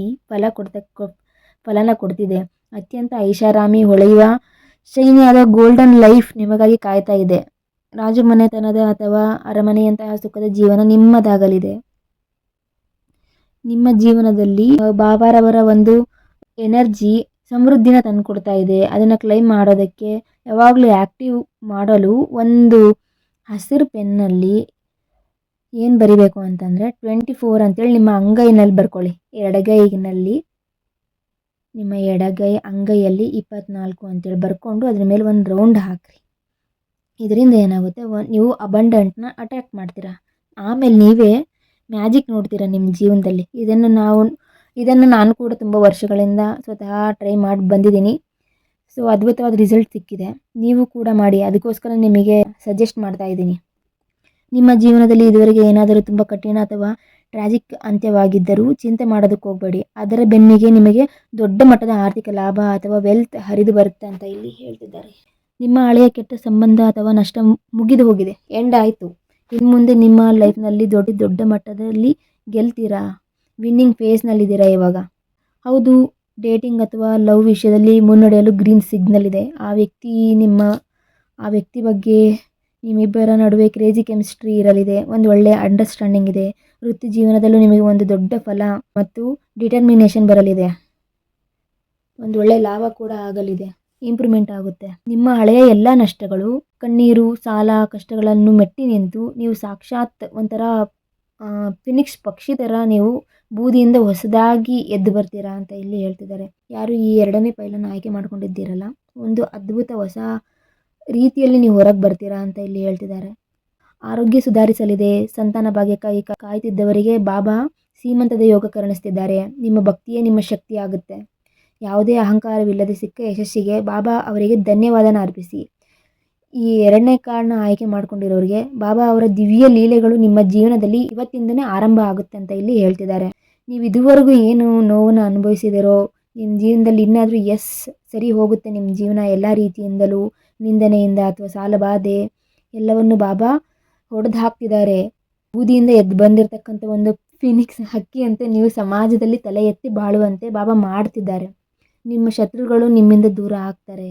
ಫಲನ ಕೊಡ್ತಿದೆ. ಅತ್ಯಂತ ಐಷಾರಾಮಿ, ಹೊಳೆಯುವ, ಶೈನಿಯಾದ ಗೋಲ್ಡನ್ ಲೈಫ್ ನಿಮಗಾಗಿ ಕಾಯ್ತಾ ಇದೆ. ರಾಜಮನೆತನದ ಅಥವಾ ಅರಮನೆಯಂತಹ ಸುಖದ ಜೀವನ ನಿಮ್ಮದಾಗಲಿದೆ. ನಿಮ್ಮ ಜೀವನದಲ್ಲಿ ಬಾಬಾರವರ ಒಂದು ಎನರ್ಜಿ ಸಮೃದ್ಧಿನ ತಂದುಕೊಡ್ತಾ ಇದೆ. ಅದನ್ನು ಕ್ಲೈಮ್ ಮಾಡೋದಕ್ಕೆ ಯಾವಾಗಲೂ ಆ್ಯಕ್ಟಿವ್ ಮಾಡಲು ಒಂದು ಹಸಿರು ಪೆನ್ನಲ್ಲಿ ಏನು ಬರಿಬೇಕು ಅಂತಂದರೆ 24 ಅಂತೇಳಿ ನಿಮ್ಮ ಅಂಗೈನಲ್ಲಿ ಬರ್ಕೊಳ್ಳಿ. ನಿಮ್ಮ ಎಡಗೈ ಅಂಗೈಯಲ್ಲಿ 24 ಅಂತೇಳಿ ಬರ್ಕೊಂಡು ಅದ್ರ ಮೇಲೆ ಒಂದು ರೌಂಡ್ ಹಾಕ್ರಿ. ಇದರಿಂದ ಏನಾಗುತ್ತೆ, ನೀವು ಅಬಂಡೆಂಟ್ನ ಅಟ್ರಾಕ್ಟ್ ಮಾಡ್ತೀರಾ. ಆಮೇಲೆ ನೀವೇ ಮ್ಯಾಜಿಕ್ ನೋಡ್ತೀರಾ ನಿಮ್ಮ ಜೀವನದಲ್ಲಿ. ಇದನ್ನು ನಾನು ಕೂಡ ತುಂಬ ವರ್ಷಗಳಿಂದ ಸ್ವತಃ ಟ್ರೈ ಮಾಡಿ ಬಂದಿದ್ದೀನಿ. ಸೊ ಅದ್ಭುತವಾದ ರಿಸಲ್ಟ್ ಸಿಕ್ಕಿದೆ. ನೀವು ಕೂಡ ಮಾಡಿ, ಅದಕ್ಕೋಸ್ಕರ ನಿಮಗೆ ಸಜೆಸ್ಟ್ ಮಾಡ್ತಾ ಇದ್ದೀನಿ. ನಿಮ್ಮ ಜೀವನದಲ್ಲಿ ಇದುವರೆಗೆ ಏನಾದರೂ ತುಂಬ ಕಠಿಣ ಅಥವಾ ಟ್ರಾಜಿಕ್ ಅಂತ್ಯವಾಗಿದ್ದರೂ ಚಿಂತೆ ಮಾಡೋದಕ್ಕೆ ಹೋಗಬೇಡಿ. ಅದರ ಬೆನ್ನಿಗೆ ನಿಮಗೆ ದೊಡ್ಡ ಮಟ್ಟದ ಆರ್ಥಿಕ ಲಾಭ ಅಥವಾ ವೆಲ್ತ್ ಹರಿದು ಬರುತ್ತೆ ಅಂತ ಇಲ್ಲಿ ಹೇಳ್ತಿದ್ದಾರೆ. ನಿಮ್ಮ ಹಳೆಯ ಕೆಟ್ಟ ಸಂಬಂಧ ಅಥವಾ ನಷ್ಟ ಮುಗಿದು ಹೋಗಿದೆ, ಎಂಡ್ ಆಯಿತು. ಇನ್ನು ಮುಂದೆ ನಿಮ್ಮ ಲೈಫ್ನಲ್ಲಿ ದೊಡ್ಡ ಮಟ್ಟದಲ್ಲಿ ಗೆಲ್ತೀರಾ, ವಿನ್ನಿಂಗ್ ಫೇಸ್ನಲ್ಲಿದ್ದೀರಾ ಇವಾಗ. ಹೌದು, ಡೇಟಿಂಗ್ ಅಥವಾ ಲವ್ ವಿಷಯದಲ್ಲಿ ಮುನ್ನಡೆಯಲು ಗ್ರೀನ್ ಸಿಗ್ನಲ್ ಇದೆ. ಆ ವ್ಯಕ್ತಿ ಬಗ್ಗೆ ನಿಮ್ಮಿಬ್ಬರ ನಡುವೆ ಕ್ರೇಜಿ ಕೆಮಿಸ್ಟ್ರಿ ಇರಲಿದೆ. ಒಂದು ಒಳ್ಳೆಯ ಅಂಡರ್ಸ್ಟ್ಯಾಂಡಿಂಗ್ ಇದೆ. ವೃತ್ತಿ ಜೀವನದಲ್ಲೂ ನಿಮಗೆ ಒಂದು ದೊಡ್ಡ ಫಲ ಮತ್ತು ಡಿಟರ್ಮಿನೇಷನ್ ಬರಲಿದೆ. ಒಂದು ಒಳ್ಳೆಯ ಲಾಭ ಕೂಡ ಆಗಲಿದೆ, ಇಂಪ್ರೂವ್ಮೆಂಟ್ ಆಗುತ್ತೆ. ನಿಮ್ಮ ಹಳೆಯ ಎಲ್ಲ ನಷ್ಟಗಳು, ಕಣ್ಣೀರು, ಸಾಲ, ಕಷ್ಟಗಳನ್ನು ಮೆಟ್ಟಿ ನಿಂತು ನೀವು ಸಾಕ್ಷಾತ್ ಒಂಥರ ಫಿನಿಕ್ಸ್ ಪಕ್ಷಿ ಥರ ನೀವು ಬೂದಿಯಿಂದ ಹೊಸದಾಗಿ ಎದ್ದು ಬರ್ತೀರಾ ಅಂತ ಇಲ್ಲಿ ಹೇಳ್ತಿದ್ದಾರೆ. ಯಾರು ಈ 2ನೇ ಪೈಲನ್ನು ಆಯ್ಕೆ ಮಾಡ್ಕೊಂಡಿದ್ದೀರಲ್ಲ, ಒಂದು ಅದ್ಭುತ ಹೊಸ ರೀತಿಯಲ್ಲಿ ನೀವು ಹೊರಗೆ ಬರ್ತೀರಾ ಅಂತ ಇಲ್ಲಿ ಹೇಳ್ತಿದ್ದಾರೆ. ಆರೋಗ್ಯ ಸುಧಾರಿಸಲಿದೆ. ಸಂತಾನ ಭಾಗ್ಯಕ್ಕಾಗಿ ಕಾಯ್ತಿದ್ದವರಿಗೆ ಬಾಬಾ ಸೀಮಂತದ ಯೋಗ ಕರುಣಿಸ್ತಿದ್ದಾರೆ. ನಿಮ್ಮ ಭಕ್ತಿಯೇ ನಿಮ್ಮ ಶಕ್ತಿ ಆಗುತ್ತೆ. ಯಾವುದೇ ಅಹಂಕಾರವಿಲ್ಲದೆ ಸಿಕ್ಕ ಯಶಸ್ಸಿಗೆ ಬಾಬಾ ಅವರಿಗೆ ಧನ್ಯವಾದನ ಅರ್ಪಿಸಿ. ಈ 2ನೇ ಕಾರ್ಡ್ನ ಆಯ್ಕೆ ಮಾಡ್ಕೊಂಡಿರೋರಿಗೆ ಬಾಬಾ ಅವರ ದಿವ್ಯ ಲೀಲೆಗಳು ನಿಮ್ಮ ಜೀವನದಲ್ಲಿ ಇವತ್ತಿಂದನೇ ಆರಂಭ ಆಗುತ್ತೆ ಅಂತ ಇಲ್ಲಿ ಹೇಳ್ತಿದ್ದಾರೆ. ನೀವು ಇದುವರೆಗೂ ಏನು ನೋವನ್ನು ಅನುಭವಿಸಿದಿರೋ, ನಿಮ್ಮ ಜೀವನದಲ್ಲಿ ಇನ್ನಾದರೂ ಸರಿ ಹೋಗುತ್ತೆ ನಿಮ್ಮ ಜೀವನ ಎಲ್ಲ ರೀತಿಯಿಂದಲೂ, ನಿಂದನೆಯಿಂದ ಅಥವಾ ಸಾಲಬಾಧೆ ಎಲ್ಲವನ್ನು ಬಾಬಾ ಹೊಡೆದು ಹಾಕ್ತಿದ್ದಾರೆ. ಬೂದಿಯಿಂದ ಎದ್ದು ಬಂದಿರತಕ್ಕಂಥ ಒಂದು ಫಿನಿಕ್ಸ್ ಹಕ್ಕಿಯಂತೆ ನೀವು ಸಮಾಜದಲ್ಲಿ ತಲೆ ಎತ್ತಿ ಬಾಳುವಂತೆ ಬಾಬಾ ಮಾಡ್ತಿದ್ದಾರೆ. ನಿಮ್ಮ ಶತ್ರುಗಳು ನಿಮ್ಮಿಂದ ದೂರ ಆಗ್ತಾರೆ.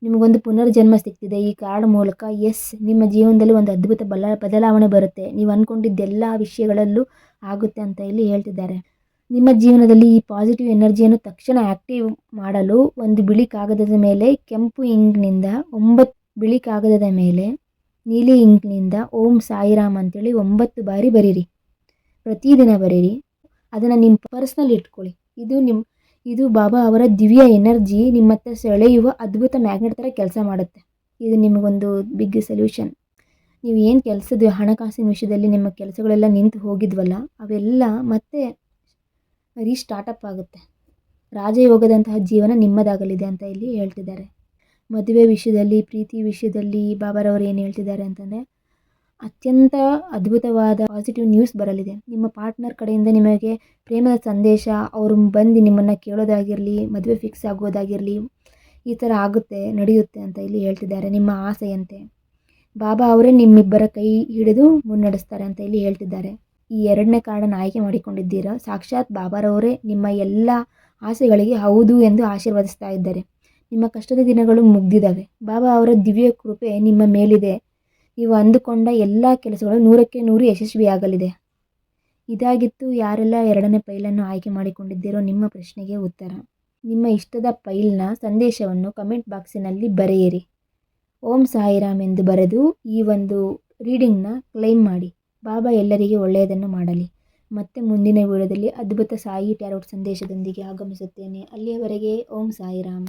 ನಿಮಗೊಂದು ಪುನರ್ಜನ್ಮ ಸಿಗ್ತಿದೆ ಈ ಕಾರ್ಡ್ ಮೂಲಕ. ನಿಮ್ಮ ಜೀವನದಲ್ಲಿ ಒಂದು ಅದ್ಭುತ ಬದಲಾವಣೆ ಬರುತ್ತೆ. ನೀವು ಅಂದ್ಕೊಂಡಿದ್ದೆಲ್ಲ ವಿಷಯಗಳಲ್ಲೂ ಆಗುತ್ತೆ ಅಂತ ಇಲ್ಲಿ ಹೇಳ್ತಿದ್ದಾರೆ. ನಿಮ್ಮ ಜೀವನದಲ್ಲಿ ಈ ಪಾಸಿಟಿವ್ ಎನರ್ಜಿಯನ್ನು ತಕ್ಷಣ ಆ್ಯಕ್ಟಿವ್ ಮಾಡಲು ಒಂದು ಬಿಳಿ ಕಾಗದದ ಮೇಲೆ ಕೆಂಪು ಇಂಕ್ನಿಂದ 9 ಬಿಳಿ ಕಾಗದದ ಮೇಲೆ ನೀಲಿ ಇಂಕ್ನಿಂದ ಓಂ ಸಾಯಿರಾಮ್ ಅಂತೇಳಿ 9 ಬಾರಿ ಬರೀರಿ. ಪ್ರತಿದಿನ ಬರೀರಿ. ಅದನ್ನು ನಿಮ್ಮ ಪರ್ಸ್ನಲ್ಲಿ ಇಟ್ಕೊಳ್ಳಿ. ಇದು ಬಾಬಾ ಅವರ ದಿವ್ಯ ಎನರ್ಜಿ ನಿಮ್ಮ ಹತ್ರ ಸೆಳೆಯುವ ಅದ್ಭುತ ಮ್ಯಾಗ್ನೆಟ್ ಥರ ಕೆಲಸ ಮಾಡುತ್ತೆ. ಇದು ನಿಮಗೊಂದು ಬಿಗ್ ಸೊಲ್ಯೂಷನ್. ನೀವು ಏನು ಕೆಲಸದ ಹಣಕಾಸಿನ ವಿಷಯದಲ್ಲಿ ನಿಮ್ಮ ಕೆಲಸಗಳೆಲ್ಲ ನಿಂತು ಹೋಗಿದ್ವಲ್ಲ, ಅವೆಲ್ಲ ಮತ್ತೆ ರೀಸ್ಟಾರ್ಟಪ್ ಆಗುತ್ತೆ. ರಾಜಯೋಗದಂತಹ ಜೀವನ ನಿಮ್ಮದಾಗಲಿದೆ ಅಂತ ಇಲ್ಲಿ ಹೇಳ್ತಿದ್ದಾರೆ. ಮದುವೆ ವಿಷಯದಲ್ಲಿ, ಪ್ರೀತಿ ವಿಷಯದಲ್ಲಿ ಬಾಬಾರವರು ಏನು ಹೇಳ್ತಿದ್ದಾರೆ ಅಂತಂದರೆ, ಅತ್ಯಂತ ಅದ್ಭುತವಾದ ಪಾಸಿಟಿವ್ ನ್ಯೂಸ್ ಬರಲಿದೆ. ನಿಮ್ಮ ಪಾರ್ಟ್ನರ್ ಕಡೆಯಿಂದ ನಿಮಗೆ ಪ್ರೇಮದ ಸಂದೇಶ, ಅವರು ಬಂದು ನಿಮ್ಮನ್ನು ಕೇಳೋದಾಗಿರಲಿ, ಮದುವೆ ಫಿಕ್ಸ್ ಆಗೋದಾಗಿರಲಿ, ಈ ಥರ ಆಗುತ್ತೆ, ನಡೆಯುತ್ತೆ ಅಂತ ಇಲ್ಲಿ ಹೇಳ್ತಿದ್ದಾರೆ. ನಿಮ್ಮ ಆಸೆಯಂತೆ ಬಾಬಾ ಅವರೇ ನಿಮ್ಮಿಬ್ಬರ ಕೈ ಹಿಡಿದು ಮುನ್ನಡೆಸ್ತಾರೆ ಅಂತ ಇಲ್ಲಿ ಹೇಳ್ತಿದ್ದಾರೆ. ಈ 2ನೇ ಕಾರ್ಡನ್ನು ಆಯ್ಕೆ ಮಾಡಿಕೊಂಡಿದ್ದೀರಾ. ಸಾಕ್ಷಾತ್ ಬಾಬಾರವರೇ ನಿಮ್ಮ ಎಲ್ಲ ಆಸೆಗಳಿಗೆ ಹೌದು ಎಂದು ಆಶೀರ್ವದಿಸ್ತಾ ಇದ್ದಾರೆ. ನಿಮ್ಮ ಕಷ್ಟದ ದಿನಗಳು ಮುಗ್ದಿದ್ದಾವೆ. ಬಾಬಾ ಅವರ ದಿವ್ಯ ಕೃಪೆ ನಿಮ್ಮ ಮೇಲಿದೆ. ನೀವು ಅಂದುಕೊಂಡ ಎಲ್ಲ ಕೆಲಸಗಳು 100ಕ್ಕೆ 100 ಯಶಸ್ವಿಯಾಗಲಿದೆ. ಇದಾಗಿತ್ತು ಯಾರೆಲ್ಲ 2ನೇ ಪೈಲನ್ನು ಆಯ್ಕೆ ಮಾಡಿಕೊಂಡಿದ್ದೀರೋ ನಿಮ್ಮ ಪ್ರಶ್ನೆಗೆ ಉತ್ತರ. ನಿಮ್ಮ ಇಷ್ಟದ ಪೈಲ್ನ ಸಂದೇಶವನ್ನು ಕಮೆಂಟ್ ಬಾಕ್ಸಿನಲ್ಲಿ ಬರೆಯಿರಿ. ಓಂ ಸಾಯಿರಾಮ್ ಎಂದು ಬರೆದು ಈ ಒಂದು ರೀಡಿಂಗ್ನ ಕ್ಲೈಮ್ ಮಾಡಿ. ಬಾಬಾ ಎಲ್ಲರಿಗೆ ಒಳ್ಳೆಯದನ್ನು ಮಾಡಲಿ. ಮತ್ತೆ ಮುಂದಿನ ವಿಡಿಯೋದಲ್ಲಿ ಅದ್ಭುತ ಸಾಯಿ ಟ್ಯಾರೋಟ್ ಸಂದೇಶದೊಂದಿಗೆ ಆಗಮಿಸುತ್ತೇನೆ. ಅಲ್ಲಿಯವರೆಗೆ ಓಂ ಸಾಯಿರಾಮ್.